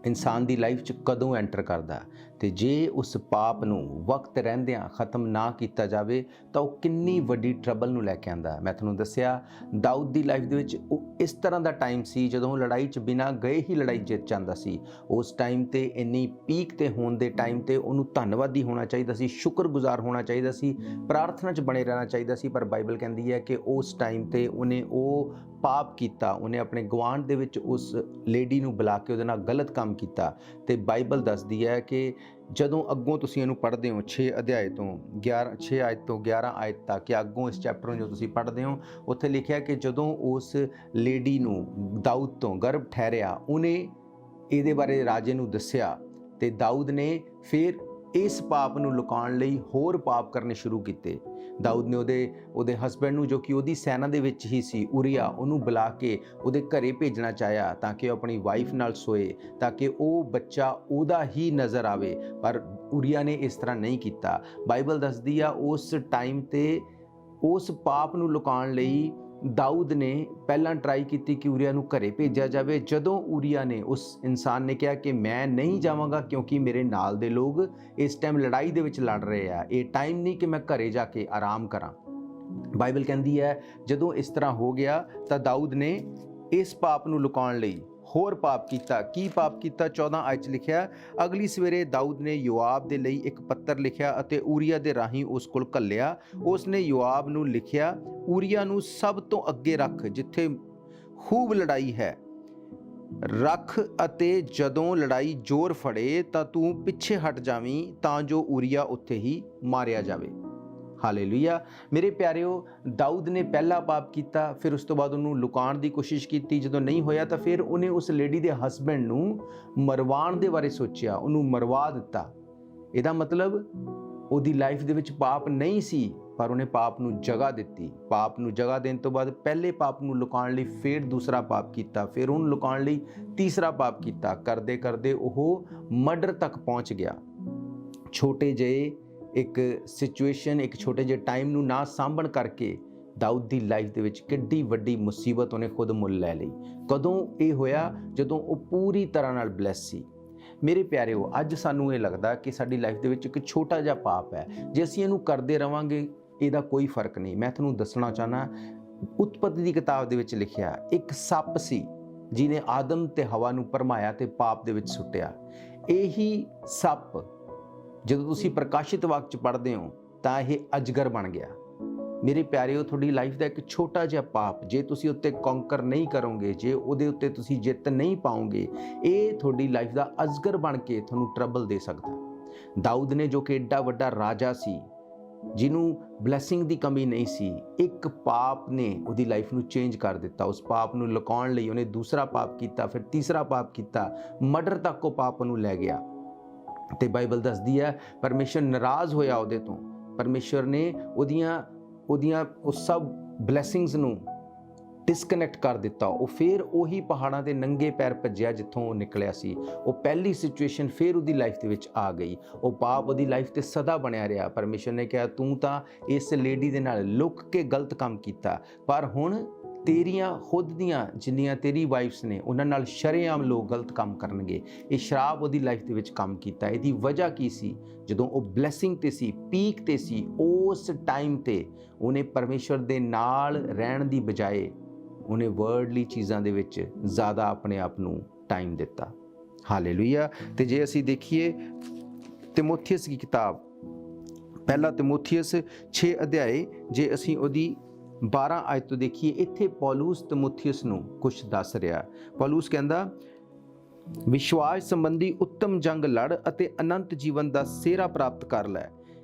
ਇਨਸਾਨ ਦੀ ਲਾਈਫ 'ਚ ਕਦੋਂ ਐਂਟਰ ਕਰਦਾ, ਤੇ ਜੇ ਉਸ ਪਾਪ ਨੂੰ ਵਕਤ ਰਹਿੰਦਿਆਂ ख़त्म ਨਾ ਕੀਤਾ ਜਾਵੇ ਤਾਂ ਉਹ ਕਿੰਨੀ ਵੱਡੀ ਟਰਬਲ ਨੂੰ ਲੈ ਕੇ ਆਉਂਦਾ। ਮੈਂ ਤੁਹਾਨੂੰ ਦੱਸਿਆ ਦਾਊਦ ਦੀ ਲਾਈਫ ਦੇ ਵਿੱਚ ਉਹ ਇਸ ਤਰ੍ਹਾਂ ਦਾ ਟਾਈਮ ਸੀ ਜਦੋਂ ਉਹ ਲੜਾਈ 'ਚ ਬਿਨਾਂ ਗਏ ਹੀ ਲੜਾਈ ਜਿੱਤ ਜਾਂਦਾ ਸੀ। ਉਸ ਟਾਈਮ ਤੇ ਇੰਨੀ ਪੀਕ ਤੇ ਹੋਣ ਦੇ ਟਾਈਮ ਤੇ ਉਹਨੂੰ ਧੰਨਵਾਦੀ ਹੋਣਾ ਚਾਹੀਦਾ ਸੀ, ਸ਼ੁਕਰਗੁਜ਼ਾਰ ਹੋਣਾ ਚਾਹੀਦਾ ਸੀ, ਪ੍ਰਾਰਥਨਾ 'ਚ ਬਣੇ ਰਹਿਣਾ ਚਾਹੀਦਾ ਸੀ। ਪਰ ਬਾਈਬਲ ਕਹਿੰਦੀ ਹੈ ਕਿ ਉਸ ਟਾਈਮ ਤੇ ਉਹਨੇ ਉਹ ਪਾਪ ਕੀਤਾ, ਉਹਨੇ ਆਪਣੇ ਗੁਆਂਢ ਦੇ ਵਿੱਚ ਉਸ ਲੇਡੀ ਨੂੰ ਬੁਲਾ ਕੇ ਉਹਦੇ ਨਾਲ ਗਲਤ ਕੰਮ ਕੀਤਾ। ਤੇ ਬਾਈਬਲ ਦੱਸਦੀ ਹੈ ਕਿ ਜਦੋਂ ਅੱਗੋਂ ਤੁਸੀਂ ਇਹਨੂੰ ਪੜ੍ਹਦੇ ਹੋ 6 ਆਇਤ ਤੋਂ 11 ਆਇਤ ਤੱਕ, ਕਿ ਅੱਗੋਂ ਇਸ ਚੈਪਟਰ ਨੂੰ ਜੋ ਤੁਸੀਂ ਪੜ੍ਹਦੇ ਹੋ ਉੱਥੇ ਲਿਖਿਆ ਕਿ ਜਦੋਂ ਉਸ ਲੇਡੀ ਨੂੰ ਦਾਊਦ ਤੋਂ ਗਰਭ ਠਹਿਰਿਆ, ਉਹਨੇ ਇਹਦੇ ਬਾਰੇ ਰਾਜੇ ਨੂੰ ਦੱਸਿਆ ਤੇ ਦਾਊਦ ਨੇ ਫਿਰ ਇਸ ਪਾਪ ਨੂੰ ਲੁਕਾਉਣ ਲਈ ਹੋਰ ਪਾਪ ਕਰਨੇ ਸ਼ੁਰੂ ਕੀਤੇ। ਦਾਊਦ ਨੇ ਉਹਦੇ ਹਸਬੈਂਡ ਨੂੰ, ਜੋ ਕਿ ਉਹਦੀ ਸੈਨਾ ਦੇ ਵਿੱਚ ਹੀ ਸੀ, ਉਰੀਆ, ਉਹਨੂੰ ਬੁਲਾ ਕੇ ਉਹਦੇ ਘਰੇ ਭੇਜਣਾ ਚਾਹਿਆ ਤਾਂ ਕਿ ਉਹ ਆਪਣੀ ਵਾਈਫ ਨਾਲ ਸੋਏ, ਤਾਂ ਕਿ ਉਹ ਬੱਚਾ ਉਹਦਾ ਹੀ ਨਜ਼ਰ ਆਵੇ। ਪਰ ਉਰੀਆ ਨੇ ਇਸ ਤਰ੍ਹਾਂ ਨਹੀਂ ਕੀਤਾ। ਬਾਈਬਲ ਦੱਸਦੀ ਆ ਉਸ ਟਾਈਮ ਤੇ ਉਸ ਪਾਪ ਨੂੰ ਲੁਕਾਉਣ ਲਈ ਦਾਊਦ ਨੇ ਪਹਿਲਾਂ ਟਰਾਈ ਕੀਤੀ ਕਿ ਉਰੀਆ ਨੂੰ ਘਰੇ ਭੇਜਿਆ ਜਾਵੇ। ਜਦੋਂ ਉਰੀਆ ਨੇ, ਉਸ ਇਨਸਾਨ ਨੇ ਕਿਹਾ ਕਿ ਮੈਂ ਨਹੀਂ ਜਾਵਾਂਗਾ ਕਿਉਂਕਿ ਮੇਰੇ ਨਾਲ ਦੇ ਲੋਕ ਇਸ ਟਾਈਮ ਲੜਾਈ ਦੇ ਵਿੱਚ ਲੜ ਰਹੇ ਆ, ਇਹ ਟਾਈਮ ਨਹੀਂ ਕਿ ਮੈਂ ਘਰੇ ਜਾ ਕੇ ਆਰਾਮ ਕਰਾਂ। ਬਾਈਬਲ ਕਹਿੰਦੀ ਹੈ ਜਦੋਂ ਇਸ ਤਰ੍ਹਾਂ ਹੋ ਗਿਆ ਤਾਂ ਦਾਊਦ ਨੇ ਇਸ ਪਾਪ ਨੂੰ ਲੁਕਾਉਣ ਲਈ ਹੋਰ ਪਾਪ ਕੀਤਾ। ਕੀ ਪਾਪ ਕੀਤਾ? 14 ਆਇਤ 'ਚ ਲਿਖਿਆ, ਅਗਲੀ ਸਵੇਰੇ ਦਾਊਦ ਨੇ ਯੋਆਬ ਦੇ ਲਈ ਇੱਕ ਪੱਤਰ ਲਿਖਿਆ ਅਤੇ ਉਰੀਆ ਦੇ ਰਾਹੀਂ ਉਸ ਕੋਲ ਘੱਲਿਆ। ਉਸ ਨੇ ਯੋਆਬ ਨੂੰ ਲਿਖਿਆ, ਉਰੀਆ ਨੂੰ ਸਭ ਤੋਂ ਅੱਗੇ ਰੱਖ ਜਿੱਥੇ ਖੂਬ ਲੜਾਈ ਹੈ ਰੱਖ, ਅਤੇ ਜਦੋਂ ਲੜਾਈ ਜ਼ੋਰ ਫੜੇ ਤਾਂ ਤੂੰ ਪਿੱਛੇ ਹਟ ਜਾਵੀਂ ਤਾਂ ਜੋ ਉਰੀਆ ਉੱਥੇ ਹੀ ਮਾਰਿਆ ਜਾਵੇ। ਹਾਲੇਲੂਇਆ। ਮੇਰੇ ਪਿਆਰਿਓ, ਦਾਊਦ ਨੇ ਪਹਿਲਾ ਪਾਪ ਕੀਤਾ, ਫਿਰ ਉਸ ਤੋਂ ਬਾਅਦ ਉਹਨੂੰ ਲੁਕਾਉਣ ਦੀ ਕੋਸ਼ਿਸ਼ ਕੀਤੀ। ਜਦੋਂ ਨਹੀਂ ਹੋਇਆ ਤਾਂ ਫਿਰ ਉਹਨੇ ਉਸ ਲੇਡੀ ਦੇ ਹਸਬੈਂਡ ਨੂੰ ਮਰਵਾਉਣ ਦੇ ਬਾਰੇ ਸੋਚਿਆ, ਉਹਨੂੰ ਮਰਵਾ ਦਿੱਤਾ। ਇਹਦਾ ਮਤਲਬ ਉਹਦੀ ਲਾਈਫ ਦੇ ਵਿੱਚ ਪਾਪ ਨਹੀਂ ਸੀ, ਪਰ ਉਹਨੇ ਪਾਪ ਨੂੰ ਜਗ੍ਹਾ ਦਿੱਤੀ। ਪਾਪ ਨੂੰ ਜਗ੍ਹਾ ਦੇਣ ਤੋਂ ਬਾਅਦ ਪਹਿਲੇ ਪਾਪ ਨੂੰ ਲੁਕਾਉਣ ਲਈ ਫਿਰ ਦੂਸਰਾ ਪਾਪ ਕੀਤਾ, ਫਿਰ ਉਹਨੂੰ ਲੁਕਾਉਣ ਲਈ ਤੀਸਰਾ ਪਾਪ ਕੀਤਾ। ਕਰਦੇ ਕਰਦੇ ਉਹ ਮਰਡਰ ਤੱਕ ਪਹੁੰਚ ਗਿਆ। ਛੋਟੇ ਜਿਹੇ ਇੱਕ ਸਿਚੁਏਸ਼ਨ, ਇੱਕ ਛੋਟੇ ਜਿਹੇ ਟਾਈਮ ਨੂੰ ਨਾ ਸਾਂਭਣ ਕਰਕੇ ਦਾਊਦ ਦੀ ਲਾਈਫ ਦੇ ਵਿੱਚ ਕਿੱਡੀ ਵੱਡੀ ਮੁਸੀਬਤ ਉਹਨੇ ਖੁਦ ਮੁੱਲ ਲੈ ਲਈ। ਕਦੋਂ ਇਹ ਹੋਇਆ? ਜਦੋਂ ਉਹ ਪੂਰੀ ਤਰ੍ਹਾਂ ਨਾਲ ਬਲੈਸ ਸੀ। ਮੇਰੇ ਪਿਆਰਿਓ, ਅੱਜ ਸਾਨੂੰ ਇਹ ਲੱਗਦਾ ਕਿ ਸਾਡੀ ਲਾਈਫ ਦੇ ਵਿੱਚ ਇੱਕ ਛੋਟਾ ਜਿਹਾ ਪਾਪ ਹੈ, ਜੇ ਅਸੀਂ ਇਹਨੂੰ ਕਰਦੇ ਰਵਾਂਗੇ ਇਹਦਾ ਕੋਈ ਫਰਕ ਨਹੀਂ। ਮੈਂ ਤੁਹਾਨੂੰ ਦੱਸਣਾ ਚਾਹੁੰਦਾ, ਉਤਪਤੀ ਦੀ ਕਿਤਾਬ ਦੇ ਵਿੱਚ ਲਿਖਿਆ ਇੱਕ ਸੱਪ ਸੀ ਜਿਹਨੇ ਆਦਮ ਤੇ ਹਵਾ ਨੂੰ ਭਰਮਾਇਆ ਤੇ ਪਾਪ ਦੇ ਵਿੱਚ ਸੁੱਟਿਆ। ਇਹੀ ਸੱਪ ਜਦੋਂ ਤੁਸੀਂ ਪ੍ਰਕਾਸ਼ਿਤ ਵਾਕ 'ਚ ਪੜ੍ਹਦੇ ਹੋ ਤਾਂ ਇਹ ਅਜਗਰ ਬਣ ਗਿਆ। ਮੇਰੇ ਪਿਆਰਿਓ, ਤੁਹਾਡੀ ਲਾਈਫ ਦਾ ਇੱਕ ਛੋਟਾ ਜਿਹਾ ਪਾਪ, ਜੇ ਤੁਸੀਂ ਉੱਤੇ ਕੌਂਕਰ ਨਹੀਂ ਕਰੋਗੇ, ਜੇ ਉਹਦੇ ਉੱਤੇ ਤੁਸੀਂ ਜਿੱਤ ਨਹੀਂ ਪਾਓਗੇ, ਇਹ ਤੁਹਾਡੀ ਲਾਈਫ ਦਾ ਅਜਗਰ ਬਣ ਕੇ ਤੁਹਾਨੂੰ ਟਰਬਲ ਦੇ ਸਕਦਾ। ਦਾਊਦ ਨੇ, ਜੋ ਕਿ ਏਡਾ ਵੱਡਾ ਰਾਜਾ ਸੀ, ਜਿਹਨੂੰ ਬਲੈਸਿੰਗ ਦੀ ਕਮੀ ਨਹੀਂ ਸੀ, ਇੱਕ ਪਾਪ ਨੇ ਉਹਦੀ ਲਾਈਫ ਨੂੰ ਚੇਂਜ ਕਰ ਦਿੱਤਾ। ਉਸ ਪਾਪ ਨੂੰ ਲੁਕਾਉਣ ਲਈ ਉਹਨੇ ਦੂਸਰਾ ਪਾਪ ਕੀਤਾ, ਫਿਰ ਤੀਸਰਾ ਪਾਪ ਕੀਤਾ, ਮਰਡਰ ਤੱਕ ਉਹ ਪਾਪ ਨੂੰ ਲੈ ਗਿਆ। ਤੇ ਬਾਈਬਲ ਦੱਸਦੀ ਹੈ ਪਰਮੇਸ਼ਰ ਨਾਰਾਜ਼ ਹੋਇਆ ਉਹਦੇ ਤੋਂ। ਪਰਮੇਸ਼ਰ ਨੇ ਉਹਦੀਆਂ ਉਹ ਸਭ ਬਲੈਸਿੰਗਸ ਨੂੰ ਡਿਸਕਨੈਕਟ ਕਰ ਦਿੱਤਾ। ਉਹ ਫਿਰ ਉਹੀ ਪਹਾੜਾਂ ਤੇ ਨੰਗੇ ਪੈਰ ਭੱਜਿਆ ਜਿੱਥੋਂ ਉਹ ਨਿਕਲਿਆ ਸੀ। ਉਹ ਪਹਿਲੀ ਸਿਚੁਏਸ਼ਨ ਫਿਰ ਉਹਦੀ ਲਾਈਫ ਦੇ ਵਿੱਚ ਆ ਗਈ। ਉਹ ਪਾਪ ਉਹਦੀ ਲਾਈਫ ਤੇ ਸਦਾ ਬਣਿਆ ਰਿਹਾ। ਪਰਮੇਸ਼ਰ ਨੇ ਕਿਹਾ, ਤੂੰ ਤਾਂ ਇਸ ਲੇਡੀ ਦੇ ਨਾਲ ਲੁਕ ਕੇ ਗਲਤ ਕੰਮ ਕੀਤਾ, ਪਰ ਹੁਣ ਤੇਰੀਆਂ ਖੁਦ ਦੀਆਂ ਜਿੰਨੀਆਂ ਤੇਰੀ ਵਾਈਫਸ ਨੇ ਉਹਨਾਂ ਨਾਲ ਸ਼ਰੇਆਮ ਲੋਕ ਗਲਤ ਕੰਮ ਕਰਨਗੇ। ਇਹ ਸ਼ਰਾਬ ਉਹਦੀ ਲਾਈਫ ਦੇ ਵਿੱਚ ਕੰਮ ਕੀਤਾ। ਇਹਦੀ ਵਜ੍ਹਾ ਕੀ ਸੀ? ਜਦੋਂ ਉਹ ਬਲੈਸਿੰਗ ਤੇ ਸੀ, ਪੀਕ ਤੇ ਸੀ, ਉਸ ਟਾਈਮ ਤੇ ਉਹਨੇ ਪਰਮੇਸ਼ਰ ਦੇ ਨਾਲ ਰਹਿਣ ਦੀ ਬਜਾਏ ਉਹਨੇ ਵਰਡਲੀ ਚੀਜ਼ਾਂ ਦੇ ਵਿੱਚ ਜ਼ਿਆਦਾ ਆਪਣੇ ਆਪ ਨੂੰ ਟਾਈਮ ਦਿੱਤਾ। ਹਾਲੇਲੂਇਆ। ਤੇ ਜੇ ਅਸੀਂ ਦੇਖੀਏ ਤਿਮੋਥੀਅਸ ਦੀ ਕਿਤਾਬ, ਪਹਿਲਾ ਤਿਮੋਥੀਅਸ 6 ਅਧਿਆਏ, ਜੇ ਅਸੀਂ ਉਹਦੀ 12 ਆਇਤ ਤੋਂ ਦੇਖੀਏ, ਇੱਥੇ ਪੌਲੁਸ ਤਿਮੋਥੀਅਸ ਨੂੰ ਕੁਝ ਦੱਸ ਰਿਹਾ। ਪੌਲੁਸ ਕਹਿੰਦਾ, ਵਿਸ਼ਵਾਸ ਸੰਬੰਧੀ ਉੱਤਮ ਜੰਗ ਲੜ ਅਤੇ ਅਨੰਤ ਜੀਵਨ ਦਾ ਸਿਹਰਾ ਪ੍ਰਾਪਤ ਕਰ ਲੈ।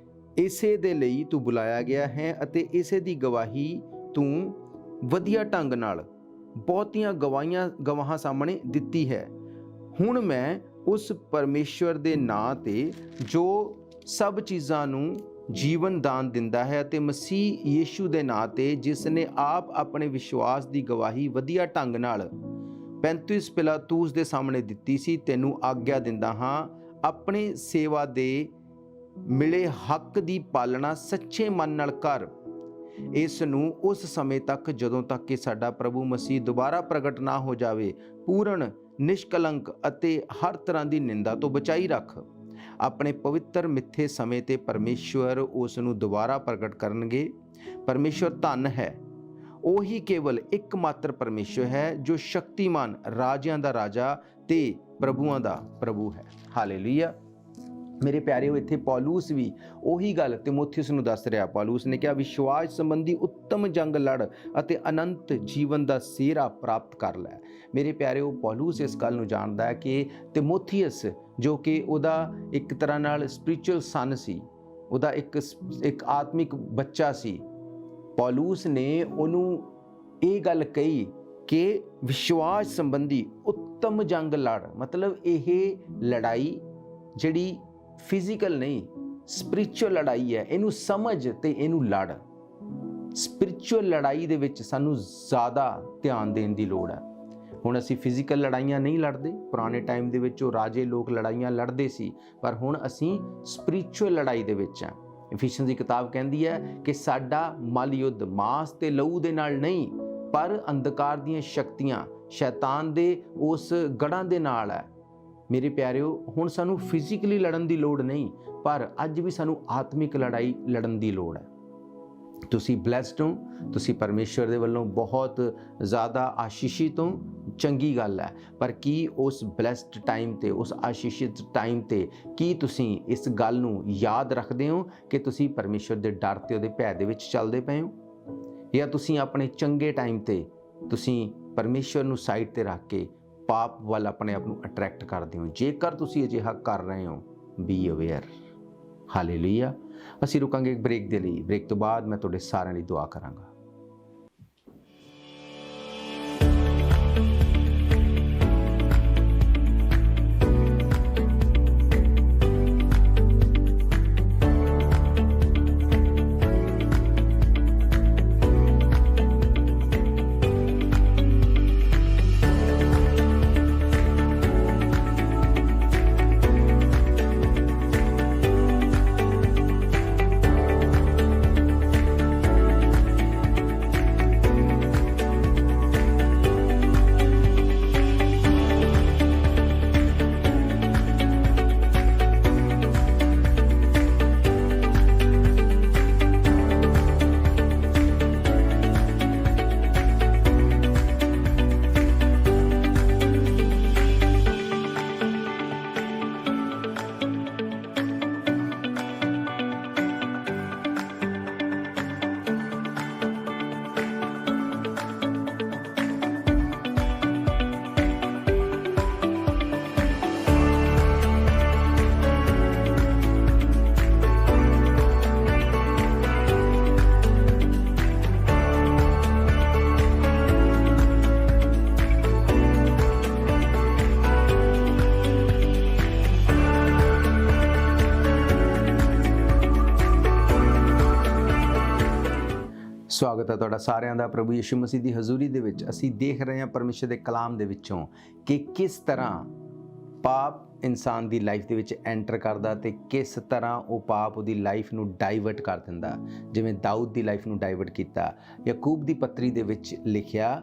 ਇਸੇ ਦੇ ਲਈ ਤੂੰ ਬੁਲਾਇਆ ਗਿਆ ਹੈ ਅਤੇ ਇਸੇ ਦੀ ਗਵਾਹੀ ਤੂੰ ਵਧੀਆ ਢੰਗ ਨਾਲ ਬਹੁਤੀਆਂ ਗਵਾਹਾਂ ਸਾਹਮਣੇ ਦਿੱਤੀ ਹੈ। ਹੁਣ ਮੈਂ ਉਸ ਪਰਮੇਸ਼ਵਰ ਦੇ ਨਾਂ ਤੇ ਜੋ ਸਭ ਚੀਜ਼ਾਂ ਨੂੰ ਜੀਵਨ ਦਾਨ ਦਿੰਦਾ ਹੈ ਅਤੇ ਮਸੀਹ ਯੀਸ਼ੂ ਦੇ ਨਾਂ ਤੇ ਜਿਸ ਨੇ ਆਪ ਆਪਣੇ ਵਿਸ਼ਵਾਸ ਦੀ ਗਵਾਹੀ ਵਧੀਆ ਢੰਗ ਨਾਲ ਪੈਂਤੀਸ ਪਿਲਾਤੂਸ ਦੇ ਸਾਹਮਣੇ ਦਿੱਤੀ ਸੀ, ਤੈਨੂੰ ਆਗਿਆ ਦਿੰਦਾ ਹਾਂ, ਆਪਣੇ ਸੇਵਾ ਦੇ ਮਿਲੇ ਹੱਕ ਦੀ ਪਾਲਣਾ ਸੱਚੇ ਮਨ ਨਾਲ ਕਰ। ਇਸ ਨੂੰ ਉਸ ਸਮੇਂ ਤੱਕ ਜਦੋਂ ਤੱਕ ਕਿ ਸਾਡਾ ਪ੍ਰਭੂ ਮਸੀਹ ਦੁਬਾਰਾ ਪ੍ਰਗਟ ਨਾ ਹੋ ਜਾਵੇ ਪੂਰਨ, ਨਿਸ਼ਕਲੰਕ ਅਤੇ ਹਰ ਤਰ੍ਹਾਂ ਦੀ ਨਿੰਦਾ ਤੋਂ ਬਚਾਈ ਰੱਖ। ਆਪਣੇ ਪਵਿੱਤਰ ਮਿੱਥੇ ਸਮੇਂ ਤੇ ਪਰਮੇਸ਼ਵਰ ਉਸ ਨੂੰ ਦੁਬਾਰਾ ਪ੍ਰਗਟ ਕਰਨਗੇ। ਪਰਮੇਸ਼ਵਰ ਧਨ ਹੈ, ਉਹੀ ਕੇਵਲ ਇੱਕਮਾਤਰ ਪਰਮੇਸ਼ਵਰ ਹੈ ਜੋ ਸ਼ਕਤੀਮਾਨ, ਰਾਜਿਆਂ ਦਾ ਰਾਜਾ ਤੇ ਪ੍ਰਭੂਆਂ ਦਾ ਪ੍ਰਭੂ ਹੈ। ਹਾਲੇਲੂਇਆ। ਮੇਰੇ ਪਿਆਰਿਓ, ਇੱਥੇ ਪੌਲੂਸ ਵੀ ਉਹੀ ਗੱਲ ਤਿਮੋਥੀਉਸ ਨੂੰ ਦੱਸ ਰਿਹਾ। ਪੌਲੂਸ ਨੇ ਕਿਹਾ, ਵਿਸ਼ਵਾਸ ਸੰਬੰਧੀ ਉੱਤਮ ਜੰਗ ਲੜ ਅਤੇ ਅਨੰਤ ਜੀਵਨ ਦਾ ਸਿਹਰਾ ਪ੍ਰਾਪਤ ਕਰ ਲੈ। ਮੇਰੇ ਪਿਆਰਿਓ, ਪੌਲੂਸ ਇਸ ਗੱਲ ਨੂੰ ਜਾਣਦਾ ਹੈ ਕਿ ਤਿਮੋਥੀਉਸ ਜੋ ਕਿ ਉਹਦਾ ਇੱਕ ਤਰ੍ਹਾਂ ਨਾਲ ਸਪਿਰਿਚੁਅਲ ਸਨ ਸੀ, ਉਹਦਾ ਇੱਕ ਆਤਮਿਕ ਬੱਚਾ ਸੀ। ਪੌਲੂਸ ਨੇ ਉਹਨੂੰ ਇਹ ਗੱਲ ਕਹੀ ਕਿ ਵਿਸ਼ਵਾਸ ਸੰਬੰਧੀ ਉੱਤਮ ਜੰਗ ਲੜ, ਮਤਲਬ ਇਹ ਲੜਾਈ ਜਿਹੜੀ ਫਿਜ਼ੀਕਲ ਨਹੀਂ, ਸਪਿਰਿਚੁਅਲ ਲੜਾਈ ਹੈ। ਇਹਨੂੰ ਸਮਝ ਤੇ ਇਹਨੂੰ ਲੜ। ਸਪਿਰਿਚੁਅਲ ਲੜਾਈ ਦੇ ਵਿੱਚ ਸਾਨੂੰ ਜ਼ਿਆਦਾ ਧਿਆਨ ਦੇਣ ਦੀ ਲੋੜ ਹੈ। ਹੁਣ ਅਸੀਂ ਫਿਜ਼ੀਕਲ ਲੜਾਈਆਂ ਨਹੀਂ ਲੜਦੇ। ਪੁਰਾਣੇ ਟਾਈਮ ਦੇ ਵਿੱਚ ਉਹ ਰਾਜੇ ਲੋਕ ਲੜਾਈਆਂ ਲੜਦੇ ਸੀ, ਪਰ ਹੁਣ ਅਸੀਂ ਸਪਿਰਿਚੁਅਲ ਲੜਾਈ ਦੇ ਵਿੱਚ ਹਾਂ। ਇਫੀਸੀਅੰਸ ਦੀ ਕਿਤਾਬ ਕਹਿੰਦੀ ਹੈ ਕਿ ਸਾਡਾ ਮੱਲ ਯੁੱਧ ਮਾਸ ਤੇ ਲਹੂ ਦੇ ਨਾਲ ਨਹੀਂ, ਪਰ ਅੰਧਕਾਰ ਦੀਆਂ ਸ਼ਕਤੀਆਂ, ਸ਼ੈਤਾਨ ਦੇ ਉਸ ਗੜ੍ਹਾਂ ਦੇ ਨਾਲ ਹੈ। ਮੇਰੇ ਪਿਆਰਿਓ, ਹੁਣ ਸਾਨੂੰ ਫਿਜ਼ੀਕਲੀ ਲੜਨ ਦੀ ਲੋੜ ਨਹੀਂ, ਪਰ ਅੱਜ ਵੀ ਸਾਨੂੰ ਆਤਮਿਕ ਲੜਾਈ ਲੜਨ ਦੀ ਲੋੜ ਹੈ। ਤੁਸੀਂ ਬਲੈਸਡ ਹੋ, ਤੁਸੀਂ ਪਰਮੇਸ਼ਵਰ ਦੇ ਵੱਲੋਂ ਬਹੁਤ ਜ਼ਿਆਦਾ ਆਸ਼ੀਸ਼ਿਤ ਹੋ, ਚੰਗੀ ਗੱਲ ਹੈ। ਪਰ ਕੀ ਉਸ ਬਲੈਸਡ ਟਾਈਮ ਤੇ, ਉਸ ਆਸ਼ੀਸ਼ਿਤ ਟਾਈਮ ਤੇ ਕੀ ਤੁਸੀਂ ਇਸ ਗੱਲ ਨੂੰ ਯਾਦ ਰੱਖਦੇ ਹੋ ਕਿ ਤੁਸੀਂ ਪਰਮੇਸ਼ਵਰ ਦੇ ਡਰ ਤੇ ਉਹਦੇ ਭੈ ਦੇ ਵਿੱਚ ਚੱਲਦੇ ਪਏ ਹੋ? ਜਾਂ ਤੁਸੀਂ ਆਪਣੇ ਚੰਗੇ ਟਾਈਮ ਤੇ ਤੁਸੀਂ ਪਰਮੇਸ਼ਵਰ ਨੂੰ ਸਾਈਡ ਤੇ ਰੱਖ ਕੇ ਪਾਪ ਵੱਲ ਆਪਣੇ ਆਪ ਨੂੰ ਅਟਰੈਕਟ ਕਰਦੇ ਹੋ? ਜੇਕਰ ਤੁਸੀਂ ਅਜਿਹਾ ਕਰ ਰਹੇ ਹੋ, ਬੀ ਅਵੇਅਰ। ਹਾਲੇਲੂਇਆ। ਅਸੀਂ ਰੁਕਾਂਗੇ ਇੱਕ ਬ੍ਰੇਕ ਦੇ ਲਈ। ਬ੍ਰੇਕ ਤੋਂ ਬਾਅਦ ਮੈਂ ਤੁਹਾਡੇ ਸਾਰਿਆਂ ਲਈ ਦੁਆ ਕਰਾਂਗਾ। ਸਵਾਗਤ ਹੈ ਤੁਹਾਡਾ ਸਾਰਿਆਂ ਦਾ ਪ੍ਰਭੂ ਯਿਸੂ ਮਸੀਹ ਦੀ ਹਜ਼ੂਰੀ ਦੇ ਵਿੱਚ। ਅਸੀਂ ਦੇਖ ਰਹੇ ਹਾਂ ਪਰਮੇਸ਼ਰ ਦੇ ਕਲਾਮ ਦੇ ਵਿੱਚੋਂ ਕਿ ਕਿਸ ਤਰ੍ਹਾਂ ਪਾਪ ਇਨਸਾਨ ਦੀ ਲਾਈਫ ਦੇ ਵਿੱਚ ਐਂਟਰ ਕਰਦਾ ਤੇ ਕਿਸ ਤਰ੍ਹਾਂ ਉਹ ਪਾਪ ਉਹਦੀ ਲਾਈਫ ਨੂੰ ਡਾਈਵਰਟ ਕਰ ਦਿੰਦਾ। ਜਿਵੇਂ ਦਾਊਦ ਦੀ ਲਾਈਫ ਨੂੰ ਡਾਈਵਰਟ ਕੀਤਾ। ਯਾਕੂਬ ਦੀ ਪੱਤਰੀ ਦੇ ਵਿੱਚ ਲਿਖਿਆ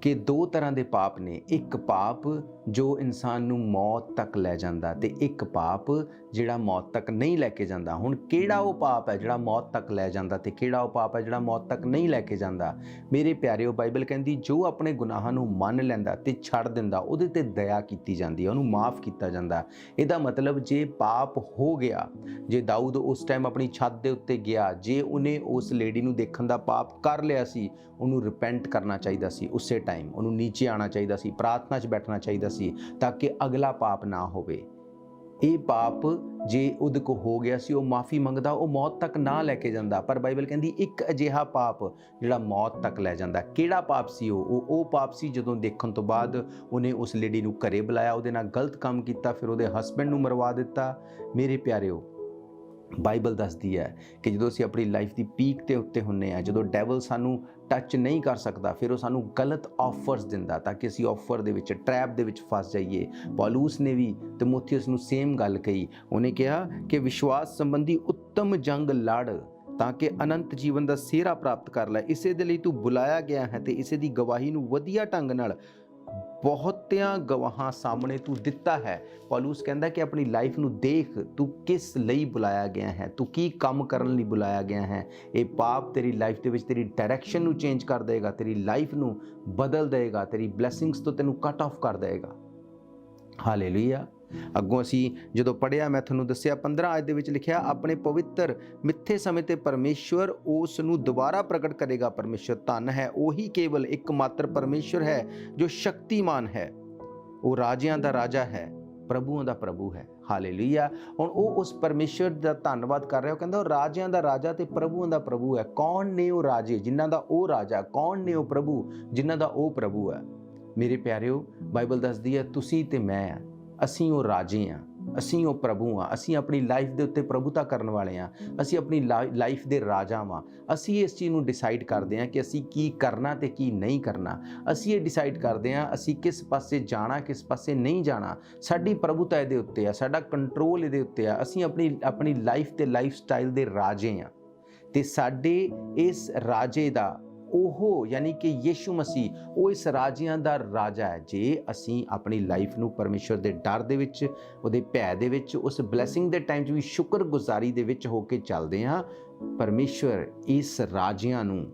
ਕਿ ਦੋ ਤਰ੍ਹਾਂ ਦੇ ਪਾਪ ਨੇ, ਇੱਕ ਪਾਪ ਜੋ ਇਨਸਾਨ ਨੂੰ ਮੌਤ ਤੱਕ ਲੈ ਜਾਂਦਾ ਤੇ ਇੱਕ ਪਾਪ ਜਿਹੜਾ ਮੌਤ ਤੱਕ ਨਹੀਂ ਲੈ ਕੇ ਜਾਂਦਾ। ਹੁਣ ਕਿਹੜਾ ਉਹ ਪਾਪ ਹੈ ਜਿਹੜਾ ਮੌਤ ਤੱਕ ਲੈ ਜਾਂਦਾ ਤੇ ਕਿਹੜਾ ਉਹ ਪਾਪ ਹੈ ਜਿਹੜਾ ਮੌਤ ਤੱਕ ਨਹੀਂ ਲੈ ਕੇ ਜਾਂਦਾ? ਮੇਰੇ ਪਿਆਰਿਓ, ਬਾਈਬਲ ਕਹਿੰਦੀ ਜੋ ਆਪਣੇ ਗੁਨਾਹਾਂ ਨੂੰ ਮੰਨ ਲੈਂਦਾ ਤੇ ਛੱਡ ਦਿੰਦਾ, ਉਹਦੇ ਤੇ ਦਇਆ ਕੀਤੀ ਜਾਂਦੀ ਹੈ, ਉਹਨੂੰ ਮਾਫ ਕੀਤਾ ਜਾਂਦਾ। ਇਹਦਾ ਮਤਲਬ ਜੇ ਪਾਪ ਹੋ ਗਿਆ, ਜੇ ਦਾਊਦ ਉਸ ਟਾਈਮ ਆਪਣੀ ਛੱਤ ਦੇ ਉੱਤੇ ਗਿਆ, ਜੇ ਉਹਨੇ ਉਸ ਲੇਡੀ ਨੂੰ ਦੇਖਣ ਦਾ ਪਾਪ ਕਰ ਲਿਆ ਸੀ, ਉਹਨੂੰ ਰਿਪੈਂਟ ਕਰਨਾ ਚਾਹੀਦਾ ਸੀ ਉਸੇ ਟਾਈਮ, ਉਹਨੂੰ ਨੀਚੇ ਆਉਣਾ ਚਾਹੀਦਾ ਸੀ, ਪ੍ਰਾਰਥਨਾ 'ਚ ਬੈਠਣਾ ਚਾਹੀਦਾ ਸੀ ਤਾਂ ਕਿ ਅਗਲਾ ਪਾਪ ਨਾ ਹੋਵੇ। ਇਹ ਪਾਪ ਜੇ ਉਹਦੇ ਕੋ ਹੋ ਗਿਆ ਸੀ, ਉਹ ਮਾਫੀ ਮੰਗਦਾ, ਉਹ ਮੌਤ ਤੱਕ ਨਾ ਲੈ ਕੇ ਜਾਂਦਾ। ਪਰ ਬਾਈਬਲ ਕਹਿੰਦੀ ਇੱਕ ਅਜਿਹਾ ਪਾਪ ਜਿਹੜਾ ਮੌਤ ਤੱਕ ਲੈ ਜਾਂਦਾ। ਕਿਹੜਾ ਪਾਪ ਸੀ ਉਹ ਪਾਪ ਸੀ ਜਦੋਂ ਦੇਖਣ ਤੋਂ ਬਾਅਦ ਉਹਨੇ ਉਸ ਲੇਡੀ ਨੂੰ ਘਰੇ ਬੁਲਾਇਆ, ਉਹਦੇ ਨਾਲ ਗਲਤ ਕੰਮ ਕੀਤਾ, ਫਿਰ ਉਹਦੇ ਹਸਬੈਂਡ ਨੂੰ ਮਰਵਾ ਦਿੱਤਾ। ਮੇਰੇ ਪਿਆਰਿਓ, ਬਾਈਬਲ ਦੱਸਦੀ ਹੈ ਕਿ ਜਦੋਂ ਅਸੀਂ ਆਪਣੀ ਲਾਈਫ ਦੀ ਪੀਕ ਦੇ ਉੱਤੇ ਹੁੰਨੇ ਆ, ਜਦੋਂ ਡੈਵਲ ਸਾਨੂੰ ਟੱਚ ਨਹੀਂ ਕਰ ਸਕਦਾ, ਫਿਰ ਉਹ ਸਾਨੂੰ ਗਲਤ ਆਫਰਸ ਦਿੰਦਾ ਤਾਂ ਕਿ ਅਸੀਂ ਆਫਰ ਦੇ ਵਿੱਚ, ਟ੍ਰੈਪ ਦੇ ਵਿੱਚ ਫਸ ਜਾਈਏ। ਪੌਲੂਸ ਨੇ ਵੀ ਤਿਮੋਥੀਉਸ ਨੂੰ ਸੇਮ ਗੱਲ ਕਹੀ। ਉਹਨੇ ਕਿਹਾ ਕਿ ਵਿਸ਼ਵਾਸ ਸੰਬੰਧੀ ਉੱਤਮ ਜੰਗ ਲੜ ਤਾਂ ਕਿ ਅਨੰਤ ਜੀਵਨ ਦਾ ਸਿਹਰਾ ਪ੍ਰਾਪਤ ਕਰ ਲੈ। ਇਸੇ ਦੇ ਲਈ ਤੂੰ ਬੁਲਾਇਆ ਗਿਆ ਹੈ ਤੇ ਇਸੇ ਦੀ ਗਵਾਹੀ ਨੂੰ ਵਧੀਆ ਢੰਗ ਨਾਲ ਬਹੁਤਿਆਂ ਗਵਾਹਾਂ ਸਾਹਮਣੇ ਤੂੰ ਦਿੱਤਾ ਹੈ। ਪੌਲੁਸ ਕਹਿੰਦਾ ਕਿ ਆਪਣੀ ਲਾਈਫ ਨੂੰ ਦੇਖ, ਤੂੰ ਕਿਸ ਲਈ ਬੁਲਾਇਆ ਗਿਆ ਹੈ, ਤੂੰ ਕੀ ਕੰਮ ਕਰਨ ਲਈ ਬੁਲਾਇਆ ਗਿਆ ਹੈ। ਇਹ ਪਾਪ ਤੇਰੀ ਲਾਈਫ ਦੇ ਵਿੱਚ ਤੇਰੀ ਡਾਇਰੈਕਸ਼ਨ ਨੂੰ ਚੇਂਜ ਕਰ ਦੇਗਾ, ਤੇਰੀ ਲਾਈਫ ਨੂੰ ਬਦਲ ਦੇਗਾ, ਤੇਰੀ ਬਲੇਸਿੰਗਸ ਤੋਂ ਤੈਨੂੰ ਕੱਟ ਆਫ ਕਰ ਦੇਗਾ। ਹਾਲੇਲੂਇਆ। ਅੱਗੋਂ ਅਸੀਂ ਜਦੋਂ ਪੜ੍ਹਿਆ, ਮੈਂ ਤੁਹਾਨੂੰ ਦੱਸਿਆ 15 ਅਧ ਦੇ ਵਿੱਚ ਲਿਖਿਆ, ਆਪਣੇ ਪਵਿੱਤਰ ਮਿੱਥੇ ਸਮੇਂ ਤੇ ਪਰਮੇਸ਼ਵਰ ਉਸ ਨੂੰ ਦੁਬਾਰਾ ਪ੍ਰਗਟ ਕਰੇਗਾ। ਪਰਮੇਸ਼ਵਰ ਧਨ ਹੈ, ਉਹੀ ਕੇਵਲ ਇੱਕਮਾਤਰ ਪਰਮੇਸ਼ਵਰ ਹੈ ਜੋ ਸ਼ਕਤੀਮਾਨ ਹੈ। ਉਹ ਰਾਜਿਆਂ ਦਾ ਰਾਜਾ ਹੈ, ਪ੍ਰਭੂਆਂ ਦਾ ਪ੍ਰਭੂ ਹੈ। ਹਾਲੇਲੂਇਆ। ਹੁਣ ਉਹ ਉਸ ਪਰਮੇਸ਼ਵਰ ਦਾ ਧੰਨਵਾਦ ਕਰ ਰਿਹਾ। ਉਹ ਕਹਿੰਦਾ ਉਹ ਰਾਜਿਆਂ ਦਾ ਰਾਜਾ ਤੇ ਪ੍ਰਭੂਆਂ ਦਾ ਪ੍ਰਭੂ ਹੈ। ਕੌਣ ਨੇ ਉਹ ਰਾਜੇ ਜਿਨ੍ਹਾਂ ਦਾ ਉਹ ਰਾਜਾ? ਕੌਣ ਨੇ ਉਹ ਪ੍ਰਭੂ ਜਿਨ੍ਹਾਂ ਦਾ ਉਹ ਪ੍ਰਭੂ ਹੈ? ਮੇਰੇ ਪਿਆਰਿਓ, ਬਾਈਬਲ ਦੱਸਦੀ ਹੈ ਤੁਸੀਂ ਤੇ ਮੈਂ, ਅਸੀਂ ਉਹ ਰਾਜੇ ਹਾਂ, ਅਸੀਂ ਉਹ ਪ੍ਰਭੂ ਹਾਂ। ਅਸੀਂ ਆਪਣੀ ਲਾਈਫ ਦੇ ਉੱਤੇ ਪ੍ਰਭੂਤਾ ਕਰਨ ਵਾਲੇ ਹਾਂ। ਅਸੀਂ ਆਪਣੀ ਲਾਈਫ ਦੇ ਰਾਜਾ ਹਾਂ। ਅਸੀਂ ਇਸ ਚੀਜ਼ ਨੂੰ ਡਿਸਾਈਡ ਕਰਦੇ ਹਾਂ ਕਿ ਅਸੀਂ ਕੀ ਕਰਨਾ ਤੇ ਕੀ ਨਹੀਂ ਕਰਨਾ। ਅਸੀਂ ਇਹ ਡਿਸਾਈਡ ਕਰਦੇ ਹਾਂ ਅਸੀਂ ਕਿਸ ਪਾਸੇ ਜਾਣਾ, ਕਿਸ ਪਾਸੇ ਨਹੀਂ ਜਾਣਾ। ਸਾਡੀ ਪ੍ਰਭੂਤਾ ਇਹਦੇ ਉੱਤੇ ਆ, ਸਾਡਾ ਕੰਟਰੋਲ ਇਹਦੇ ਉੱਤੇ ਆ। ਅਸੀਂ ਆਪਣੀ ਲਾਈਫ ਤੇ ਲਾਈਫ ਸਟਾਈਲ ਦੇ ਰਾਜੇ ਹਾਂ ਤੇ ਸਾਡੇ ਇਸ ਰਾਜੇ ਦਾ ਉਹ ਯਾਨੀ ਕਿ ਯਿਸੂ ਮਸੀਹ ਉਹ ਇਸ ਰਾਜਿਆਂ ਦਾ ਰਾਜਾ ਹੈ। ਜੇ ਅਸੀਂ ਆਪਣੀ ਲਾਈਫ ਨੂੰ ਪਰਮੇਸ਼ਵਰ ਦੇ ਡਰ ਦੇ ਵਿੱਚ, ਉਹਦੇ ਭੈ ਦੇ ਵਿੱਚ, ਉਸ ਬਲੈਸਿੰਗ ਦੇ ਟਾਈਮ 'ਚ ਵੀ ਸ਼ੁਕਰਗੁਜ਼ਾਰੀ ਦੇ ਵਿੱਚ ਹੋ ਕੇ ਚੱਲਦੇ ਹਾਂ, ਪਰਮੇਸ਼ਵਰ ਇਸ ਰਾਜਿਆਂ ਨੂੰ,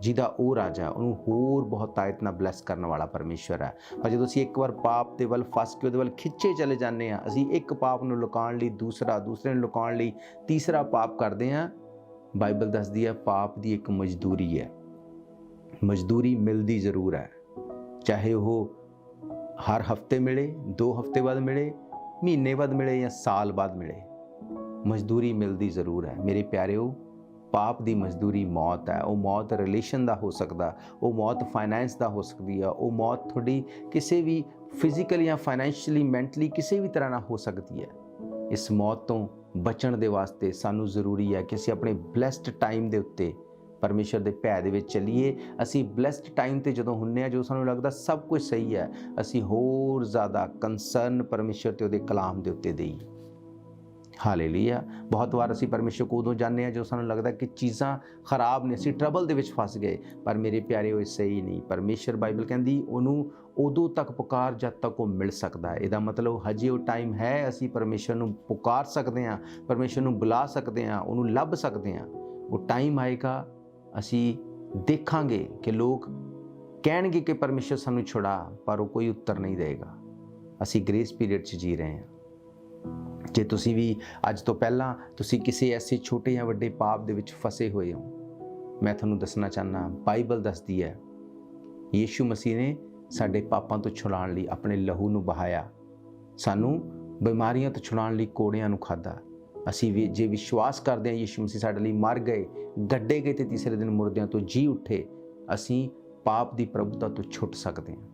ਜਿਹਦਾ ਉਹ ਰਾਜਾ, ਉਹਨੂੰ ਹੋਰ ਬਹੁਤਾਇਤ ਨਾਲ ਬਲੈਸ ਕਰਨ ਵਾਲਾ ਪਰਮੇਸ਼ਵਰ ਹੈ। ਪਰ ਜਦੋਂ ਅਸੀਂ ਇੱਕ ਵਾਰ ਪਾਪ ਦੇ ਵੱਲ ਫਸ ਕੇ ਉਹਦੇ ਵੱਲ ਖਿੱਚੇ ਚਲੇ ਜਾਂਦੇ ਹਾਂ, ਅਸੀਂ ਇੱਕ ਪਾਪ ਨੂੰ ਲੁਕਾਉਣ ਲਈ ਦੂਸਰੇ ਨੂੰ ਲੁਕਾਉਣ ਲਈ ਤੀਸਰਾ ਪਾਪ ਕਰਦੇ ਹਾਂ। ਬਾਈਬਲ ਦੱਸਦੀ ਹੈ ਪਾਪ ਦੀ ਇੱਕ ਮਜ਼ਦੂਰੀ ਹੈ। ਮਜ਼ਦੂਰੀ ਮਿਲਦੀ ਜ਼ਰੂਰ ਹੈ, ਚਾਹੇ ਉਹ ਹਰ ਹਫਤੇ ਮਿਲੇ, 2 ਹਫਤੇ ਬਾਅਦ ਮਿਲੇ, ਮਹੀਨੇ ਬਾਅਦ ਮਿਲੇ ਜਾਂ ਸਾਲ ਬਾਅਦ ਮਿਲੇ, ਮਜ਼ਦੂਰੀ ਮਿਲਦੀ ਜ਼ਰੂਰ ਹੈ। ਮੇਰੇ ਪਿਆਰਿਓ, ਪਾਪ ਦੀ ਮਜ਼ਦੂਰੀ ਮੌਤ ਹੈ। ਉਹ ਮੌਤ ਰਿਲੇਸ਼ਨ ਦਾ ਹੋ ਸਕਦਾ, ਉਹ ਮੌਤ ਫਾਈਨੈਂਸ ਦਾ ਹੋ ਸਕਦੀ ਆ, ਉਹ ਮੌਤ ਤੁਹਾਡੀ ਕਿਸੇ ਵੀ ਫਿਜ਼ੀਕਲੀ ਜਾਂ ਫਾਈਨੈਂਸ਼ੀਅਲੀ, ਮੈਂਟਲੀ ਕਿਸੇ ਵੀ ਤਰ੍ਹਾਂ ਨਾਲ ਹੋ ਸਕਦੀ ਹੈ। ਇਸ ਮੌਤ ਤੋਂ ਬਚਣ ਦੇ ਵਾਸਤੇ ਸਾਨੂੰ ਜ਼ਰੂਰੀ ਹੈ ਕਿ ਅਸੀਂ ਆਪਣੇ ਬਲੈਸਡ ਟਾਈਮ ਦੇ ਉੱਤੇ ਪਰਮੇਸ਼ਰ ਦੇ ਭੈ ਦੇ ਵਿੱਚ ਚੱਲੀਏ। ਅਸੀਂ ਬਲੈਸਡ ਟਾਈਮ ਤੇ ਜਦੋਂ ਹੁੰਨੇ ਆ, ਜੋ ਸਾਨੂੰ ਲੱਗਦਾ ਸਭ ਕੁਝ ਸਹੀ ਹੈ, ਅਸੀਂ ਹੋਰ ਜ਼ਿਆਦਾ ਕੰਸਰਨ ਪਰਮੇਸ਼ਰ ਤੇ ਉਹਦੇ ਕਲਾਮ ਦੇ ਉੱਤੇ ਦੇਈਏ। ਹਾਲੇਲੂਇਆ। ਬਹੁਤ ਵਾਰ ਅਸੀਂ ਪਰਮੇਸ਼ਰ ਕੋਲ ਉਦੋਂ ਜਾਂਦੇ ਹਾਂ ਜੋ ਸਾਨੂੰ ਲੱਗਦਾ ਕਿ ਚੀਜ਼ਾਂ ਖਰਾਬ ਨੇ, ਅਸੀਂ ਟਰਬਲ ਦੇ ਵਿੱਚ ਫਸ ਗਏ। ਪਰ ਮੇਰੇ ਪਿਆਰੇ, ਉਹ ਸਹੀ ਨਹੀਂ। ਪਰਮੇਸ਼ਰ, ਬਾਈਬਲ ਕਹਿੰਦੀ, ਉਹਨੂੰ ਉਦੋਂ ਤੱਕ ਪੁਕਾਰ ਜਦ ਤੱਕ ਉਹ ਮਿਲ ਸਕਦਾ ਹੈ। ਇਹਦਾ ਮਤਲਬ ਹਜੇ ਉਹ ਟਾਈਮ ਹੈ, ਅਸੀਂ ਪਰਮੇਸ਼ਰ ਨੂੰ ਪੁਕਾਰ ਸਕਦੇ ਹਾਂ, ਪਰਮੇਸ਼ਰ ਨੂੰ ਬੁਲਾ ਸਕਦੇ ਹਾਂ, ਉਹਨੂੰ ਲੱਭ ਸਕਦੇ ਹਾਂ। ਉਹ ਟਾਈਮ ਆਏਗਾ, ਅਸੀਂ ਦੇਖਾਂਗੇ ਕਿ ਲੋਕ ਕਹਿਣਗੇ ਕਿ ਪਰਮੇਸ਼ਰ ਸਾਨੂੰ ਛੁਡਾ, ਪਰ ਉਹ ਕੋਈ ਉੱਤਰ ਨਹੀਂ ਦੇਗਾ। ਅਸੀਂ ਗ੍ਰੇਸ ਪੀਰੀਅਡ 'ਚ ਜੀ ਰਹੇ ਹਾਂ। ਜੇ ਤੁਸੀਂ ਵੀ ਅੱਜ ਤੋਂ ਪਹਿਲਾਂ ਤੁਸੀਂ ਕਿਸੇ ਐਸੇ ਛੋਟੇ ਜਾਂ ਵੱਡੇ ਪਾਪ ਦੇ ਵਿੱਚ ਫਸੇ ਹੋਏ ਹੋ, ਮੈਂ ਤੁਹਾਨੂੰ ਦੱਸਣਾ ਚਾਹੁੰਦਾ, ਬਾਈਬਲ ਦੱਸਦੀ ਹੈ ਯਿਸੂ ਮਸੀਹ ਨੇ ਸਾਡੇ ਪਾਪਾਂ ਤੋਂ ਛੁਡਾਉਣ ਲਈ ਆਪਣੇ ਲਹੂ ਨੂੰ ਬਹਾਇਆ, ਸਾਨੂੰ ਬਿਮਾਰੀਆਂ ਤੋਂ ਛੁਡਾਉਣ ਲਈ ਕੋੜਿਆਂ ਨੂੰ ਖਾਧਾ। ਅਸੀਂ ਵੀ ਜੇ ਵਿਸ਼ਵਾਸ ਕਰਦੇ ਹਾਂ ਯਿਸੂ ਮਸੀਹ ਸਾਡੇ ਲਈ ਮਰ ਗਏ, ਗੱਡੇ ਗਏ ਤੇ ਤੀਸਰੇ ਦਿਨ ਮੁਰਦਿਆਂ ਤੋਂ ਜੀ ਉੱਠੇ, ਅਸੀਂ ਪਾਪ ਦੀ ਪ੍ਰਭੂਤਾ ਤੋਂ ਛੁੱਟ ਸਕਦੇ ਹਾਂ।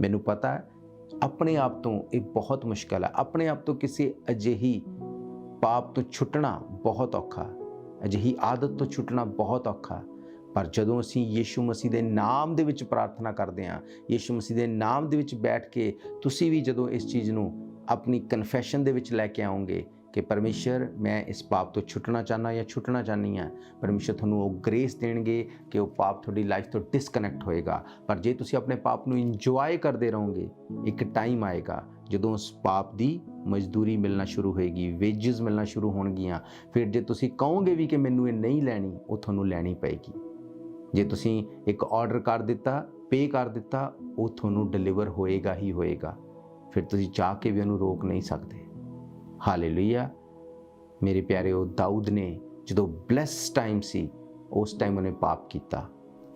ਮੈਨੂੰ ਪਤਾ ਹੈ ਆਪਣੇ ਆਪ ਤੋਂ ਇਹ ਬਹੁਤ ਮੁਸ਼ਕਲ ਹੈ। ਆਪਣੇ ਆਪ ਤੋਂ ਕਿਸੇ ਅਜਿਹੀ ਪਾਪ ਤੋਂ ਛੁੱਟਣਾ ਬਹੁਤ ਔਖਾ, ਅਜਿਹੀ ਆਦਤ ਤੋਂ ਛੁੱਟਣਾ ਬਹੁਤ ਔਖਾ। ਪਰ ਜਦੋਂ ਅਸੀਂ ਯਿਸੂ ਮਸੀਹ ਦੇ ਨਾਮ ਦੇ ਵਿੱਚ ਪ੍ਰਾਰਥਨਾ ਕਰਦੇ ਹਾਂ, ਯਿਸੂ ਮਸੀਹ ਦੇ ਨਾਮ ਦੇ ਵਿੱਚ ਬੈਠ ਕੇ ਤੁਸੀਂ ਵੀ ਜਦੋਂ ਇਸ ਚੀਜ਼ ਨੂੰ ਆਪਣੀ ਕਨਫੈਸ਼ਨ ਦੇ ਵਿੱਚ ਲੈ ਕੇ ਆਓਗੇ ਕਿ ਪਰਮੇਸ਼ਰ ਮੈਂ ਇਸ ਪਾਪ ਤੋਂ ਛੁੱਟਣਾ ਚਾਹੁੰਦਾ ਜਾਂ ਛੁੱਟਣਾ ਚਾਹੁੰਦੀ ਹਾਂ, ਪਰਮੇਸ਼ਰ ਤੁਹਾਨੂੰ ਉਹ ਗ੍ਰੇਸ ਦੇਣਗੇ ਕਿ ਉਹ ਪਾਪ ਤੁਹਾਡੀ ਲਾਈਫ ਤੋਂ ਡਿਸਕਨੈਕਟ ਹੋਏਗਾ। ਪਰ ਜੇ ਤੁਸੀਂ ਆਪਣੇ ਪਾਪ ਨੂੰ ਇੰਜੋਏ ਕਰਦੇ ਰਹੋਗੇ, ਇੱਕ ਟਾਈਮ ਆਏਗਾ ਜਦੋਂ ਉਸ ਪਾਪ ਦੀ ਮਜ਼ਦੂਰੀ ਮਿਲਣਾ ਸ਼ੁਰੂ ਹੋਏਗੀ, ਵੇਜਸ ਮਿਲਣਾ ਸ਼ੁਰੂ ਹੋਣਗੀਆਂ। ਫਿਰ ਜੇ ਤੁਸੀਂ ਕਹੋਗੇ ਵੀ ਕਿ ਮੈਨੂੰ ਇਹ ਨਹੀਂ ਲੈਣੀ, ਉਹ ਤੁਹਾਨੂੰ ਲੈਣੀ ਪਏਗੀ। ਜੇ ਤੁਸੀਂ ਇੱਕ ਆਰਡਰ ਕਰ ਦਿੱਤਾ, ਪੇ ਕਰ ਦਿੱਤਾ, ਉਹ ਤੁਹਾਨੂੰ ਡਿਲੀਵਰ ਹੋਏਗਾ ਹੀ ਹੋਏਗਾ। ਫਿਰ ਤੁਸੀਂ ਚਾਹ ਕੇ ਵੀ ਉਹਨੂੰ ਰੋਕ ਨਹੀਂ ਸਕਦੇ। ਹਾਲੇਲੂਇਆ। ਮੇਰੇ ਪਿਆਰਿਓ, ਦਾਊਦ ਨੇ ਜਦੋਂ ਬਲੈਸ ਟਾਈਮ ਸੀ, ਉਸ ਟਾਈਮ ਉਹਨੇ ਪਾਪ ਕੀਤਾ।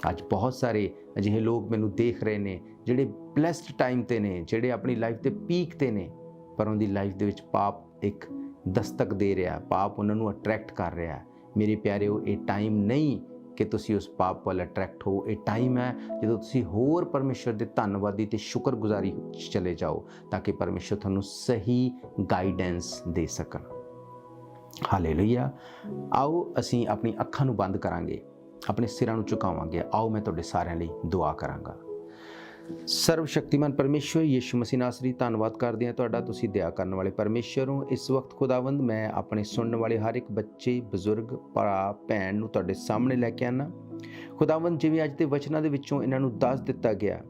ਅੱਜ ਬਹੁਤ ਸਾਰੇ ਅਜਿਹੇ ਲੋਕ ਮੈਨੂੰ ਦੇਖ ਰਹੇ ਨੇ ਜਿਹੜੇ ਬਲੈਸਡ ਟਾਈਮ ਤੇ ਨੇ, ਜਿਹੜੇ ਆਪਣੀ ਲਾਈਫ ਦੇ ਪੀਕ ਤੇ ਨੇ, ਪਰ ਉਹਨਾਂ ਦੀ ਲਾਈਫ ਦੇ ਵਿੱਚ ਪਾਪ ਇੱਕ ਦਸਤਕ ਦੇ ਰਿਹਾ, ਪਾਪ ਉਹਨਾਂ ਨੂੰ ਅਟਰੈਕਟ ਕਰ ਰਿਹਾ। ਮੇਰੇ ਪਿਆਰਿਓ, ਇਹ ਟਾਈਮ ਨਹੀਂ ਕਿ ਤੁਸੀਂ ਉਸ ਪਾਪ ਵੱਲ ਅਟਰੈਕਟ ਹੋ। ਇਹ ਟਾਈਮ ਹੈ ਜਦੋਂ ਤੁਸੀਂ ਹੋਰ ਪਰਮੇਸ਼ਰ ਦੇ ਧੰਨਵਾਦੀ ਤੇ ਸ਼ੁਕਰਗੁਜ਼ਾਰੀ ਚਲੇ ਜਾਓ, ਤਾਂ ਕਿ ਪਰਮੇਸ਼ਰ ਤੁਹਾਨੂੰ ਸਹੀ ਗਾਈਡੈਂਸ ਦੇ ਸਕਣ। ਹਾਲੇਲੂਇਆ। ਆਓ ਅਸੀਂ ਆਪਣੀ ਅੱਖਾਂ ਨੂੰ ਬੰਦ ਕਰਾਂਗੇ, ਆਪਣੇ ਸਿਰਾਂ ਨੂੰ ਝੁਕਾਵਾਂਗੇ। ਆਓ ਮੈਂ ਤੁਹਾਡੇ ਸਾਰਿਆਂ ਲਈ ਦੁਆ ਕਰਾਂਗਾ। ਸਰਵਸ਼ਕਤੀਮਾਨ ਪਰਮੇਸ਼ਵਰ ਯਿਸੂ ਮਸੀਹ ਨਾਸਰੀ ਧੰਨਵਾਦ ਕਰਦੇ ਹਾਂ ਤੁਹਾਡਾ। ਤੁਸੀਂ ਦਇਆ ਕਰਨ ਵਾਲੇ ਪਰਮੇਸ਼ਵਰ ਹੋ। ਇਸ ਵਕਤ ਖੁਦਾਵੰਦ ਮੈਂ ਆਪਣੇ ਸੁਣਨ ਵਾਲੇ ਹਰ ਇੱਕ ਬੱਚੇ, ਬਜ਼ੁਰਗ, ਭਰਾ, ਭੈਣ ਨੂੰ ਤੁਹਾਡੇ ਸਾਹਮਣੇ ਲੈ ਕੇ ਆਨਾ। ਖੁਦਾਵੰਦ ਜਿਵੇਂ ਅੱਜ ਦੇ ਵਚਨਾਂ ਦੇ ਵਿੱਚੋਂ ਇਹਨਾਂ ਨੂੰ ਦੱਸ ਦਿੱਤਾ ਗਿਆ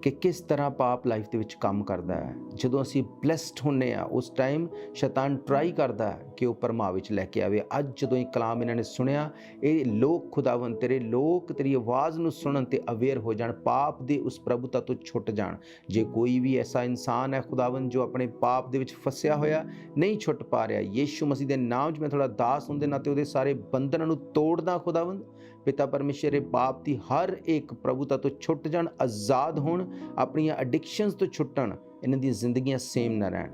ਕਿ ਕਿਸ ਤਰ੍ਹਾਂ ਪਾਪ ਲਾਈਫ ਦੇ ਵਿੱਚ ਕੰਮ ਕਰਦਾ ਹੈ। ਜਦੋਂ ਅਸੀਂ ਬਲੈਸਡ ਹੁੰਨੇ ਆ ਉਸ ਟਾਈਮ ਸ਼ੈਤਾਨ ਟਰਾਈ ਕਰਦਾ ਕਿ ਉਹ ਭਰਮਾਅ ਵਿੱਚ ਲੈ ਕੇ ਆਵੇ। ਅੱਜ ਜਦੋਂ ਇਹ ਕਲਾਮ ਇਹਨਾਂ ਨੇ ਸੁਣਿਆ, ਇਹ ਲੋਕ ਖੁਦਾਵੰਦ ਤੇਰੇ ਲੋਕ ਤੇਰੀ ਆਵਾਜ਼ ਨੂੰ ਸੁਣਨ ਤੇ ਅਵੇਅਰ ਹੋ ਜਾਣ, ਪਾਪ ਦੇ ਉਸ ਪ੍ਰਭੁਤਾ ਤੋਂ ਛੁੱਟ ਜਾਣ। ਜੇ ਕੋਈ ਵੀ ਐਸਾ ਇਨਸਾਨ ਹੈ ਖੁਦਾਵੰਦ ਜੋ ਆਪਣੇ ਪਾਪ ਦੇ ਵਿੱਚ ਫਸਿਆ ਹੋਇਆ ਨਹੀਂ ਛੁੱਟ ਪਾ ਰਿਹਾ, ਯੀਸ਼ੂ ਮਸੀਹ ਦੇ ਨਾਮ 'ਚ ਮੈਂ ਤੁਹਾਡਾ ਦਾਸ ਹੋਣ ਦੇ ਨਾਤੇ ਉਹਦੇ ਸਾਰੇ ਬੰਧਨਾਂ ਨੂੰ ਤੋੜਦਾ। ਖੁਦਾਵੰਦ ਪਿਤਾ ਪਰਮੇਸ਼ਰ ਇਹ ਪਾਪ ਦੀ ਹਰ ਇੱਕ ਪ੍ਰਭੁਤਾ ਤੋਂ ਛੁੱਟ ਜਾਣ, ਆਜ਼ਾਦ ਹੋਣ, ਆਪਣੀਆਂ ਐਡਿਕਸ਼ਨਸ ਤੋਂ ਛੁੱਟਣ, ਇਹਨਾਂ ਦੀਆਂ ਜ਼ਿੰਦਗੀਆਂ ਸੇਮ ਨਾ ਰਹਿਣ।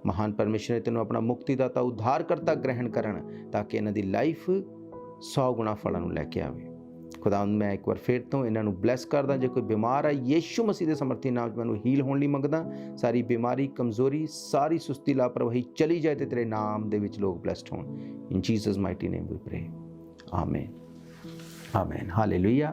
ਮਹਾਨ ਪਰਮੇਸ਼ਰ ਤੈਨੂੰ ਆਪਣਾ ਮੁਕਤੀਦਾਤਾ ਉਧਾਰਕਰਤਾ ਗ੍ਰਹਿਣ ਕਰਨ ਤਾਂ ਕਿ ਇਹਨਾਂ ਦੀ ਲਾਈਫ 100 ਗੁਣਾ ਫਲਾਂ ਨੂੰ ਲੈ ਕੇ ਆਵੇ। ਖੁਦਾਵੰਦ ਮੈਂ ਇੱਕ ਵਾਰ ਫਿਰ ਤੋਂ ਇਹਨਾਂ ਨੂੰ ਬਲੈਸ ਕਰਦਾ। ਜੇ ਕੋਈ ਬਿਮਾਰ ਹੈ ਯੀਸ਼ੂ ਮਸੀਹ ਦੇ ਸਮਰਥੀ ਨਾਮ 'ਚ ਮੈਨੂੰ ਹੀਲ ਹੋਣ ਲਈ ਮੰਗਦਾ। ਸਾਰੀ ਬਿਮਾਰੀ, ਕਮਜ਼ੋਰੀ, ਸਾਰੀ ਸੁਸਤੀ, ਲਾਪਰਵਾਹੀ ਚਲੀ ਜਾਏ ਤੇ ਤੇਰੇ ਨਾਮ ਦੇ ਵਿੱਚ ਲੋਕ ਬਲੈਸਡ ਹੋਣ। ਇਨ ਜੀਸਸ ਮਾਈਟੀ ਨੇਮ ਵੀ ਪ੍ਰੇ, ਆਮੇਨ, ਆਮੇਨ, ਹਾਲੇਲੂਇਆ।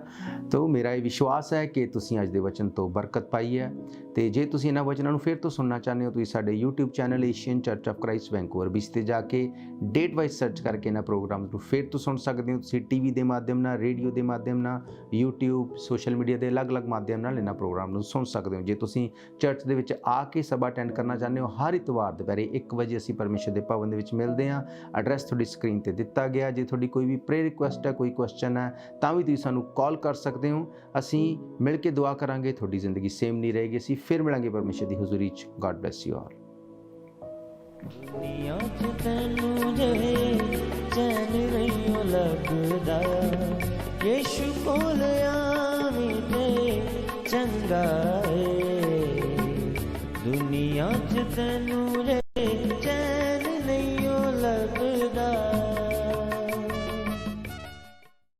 ਤੋ ਮੇਰਾ ਇਹ ਵਿਸ਼ਵਾਸ ਹੈ ਕਿ ਤੁਸੀਂ ਅੱਜ ਦੇ ਵਚਨ ਤੋਂ ਬਰਕਤ ਪਾਈ ਹੈ। ਤੇ ਜੇ ਤੁਸੀਂ ਇਹਨਾਂ ਵਚਨਾਂ ਨੂੰ ਫਿਰ ਤੋਂ ਸੁਣਨਾ ਚਾਹੁੰਦੇ ਹੋ, ਤੁਸੀਂ ਸਾਡੇ YouTube channel Asian church of Christ Vancouver ਵਿੱਚ ਤੇ ਜਾ ਕੇ ਡੇਟ ਵਾਈਜ਼ ਸਰਚ ਕਰਕੇ ਇਹਨਾਂ ਪ੍ਰੋਗਰਾਮਸ ਨੂੰ ਫਿਰ ਤੋਂ ਸੁਣ ਸਕਦੇ ਹੋ। ਤੁਸੀਂ TV ਦੇ ਮਾਧਿਅਮ ਨਾਲ, ਰੇਡੀਓ ਦੇ ਮਾਧਿਅਮ ਨਾਲ, YouTube, ਸੋਸ਼ਲ ਮੀਡੀਆ ਦੇ ਅਲੱਗ-ਅਲੱਗ ਮਾਧਿਅਮ ਨਾਲ ਇਹਨਾਂ ਪ੍ਰੋਗਰਾਮ ਨੂੰ ਸੁਣ ਸਕਦੇ ਹੋ। ਜੇ ਤੁਸੀਂ ਚਰਚ ਦੇ ਵਿੱਚ ਆ ਕੇ ਸਭਾ ਅਟੈਂਡ ਕਰਨਾ ਚਾਹੁੰਦੇ ਹੋ, ਹਰ ਇਤਵਾਰ ਦੁਪਹਿਰੇ 1 ਵਜੇ ਅਸੀਂ ਪਰਮੇਸ਼ਰ ਦੇ ਭਵਨ ਦੇ ਵਿੱਚ ਮਿਲਦੇ ਹਾਂ। ਐਡਰੈਸ ਤੁਹਾਡੀ ਸਕਰੀਨ ਤੇ ਦਿੱਤਾ ਗਿਆ। ਜੇ ਤੁਹਾਡੀ ਕੋਈ ਵੀ ਪ੍ਰੇਅਰ ਰਿਕੁਐਸਟ ਹੈ, ਕੋਈ ਕੁਐਸਚਨ ਹੈ, ਤਾਂ ਵੀ ਤੁਸੀਂ ਸਾਨੂੰ ਕਾਲ ਕਰ ਸਕਦੇ ਹੋ। ਅਸੀਂ ਮਿਲ ਕੇ ਦੁਆ ਕਰਾਂਗੇ, ਤੁਹਾਡੀ ਜ਼ਿੰਦਗੀ ਸੇਮ ਨਹੀਂ ਰਹੇਗੀ। ਅਸੀਂ ਫਿਰ ਮਿਲਾਂਗੇ ਪਰਮੇਸ਼ਰ ਦੀ ਹਜ਼ੂਰੀ 'ਚ। God bless you all. ਦੁਨੀਆ 'ਚ ਤੈਨੂੰ ਜੇ ਚੈਨ ਨਹੀਂ ਲੱਗਦਾ, ਯੀਸ਼ੂ ਕੋਲ ਆਵੇਂ ਤੇ ਚੰਗਾ ਏ। ਦੁਨੀਆ 'ਚ ਤੈਨੂੰ ਜੇ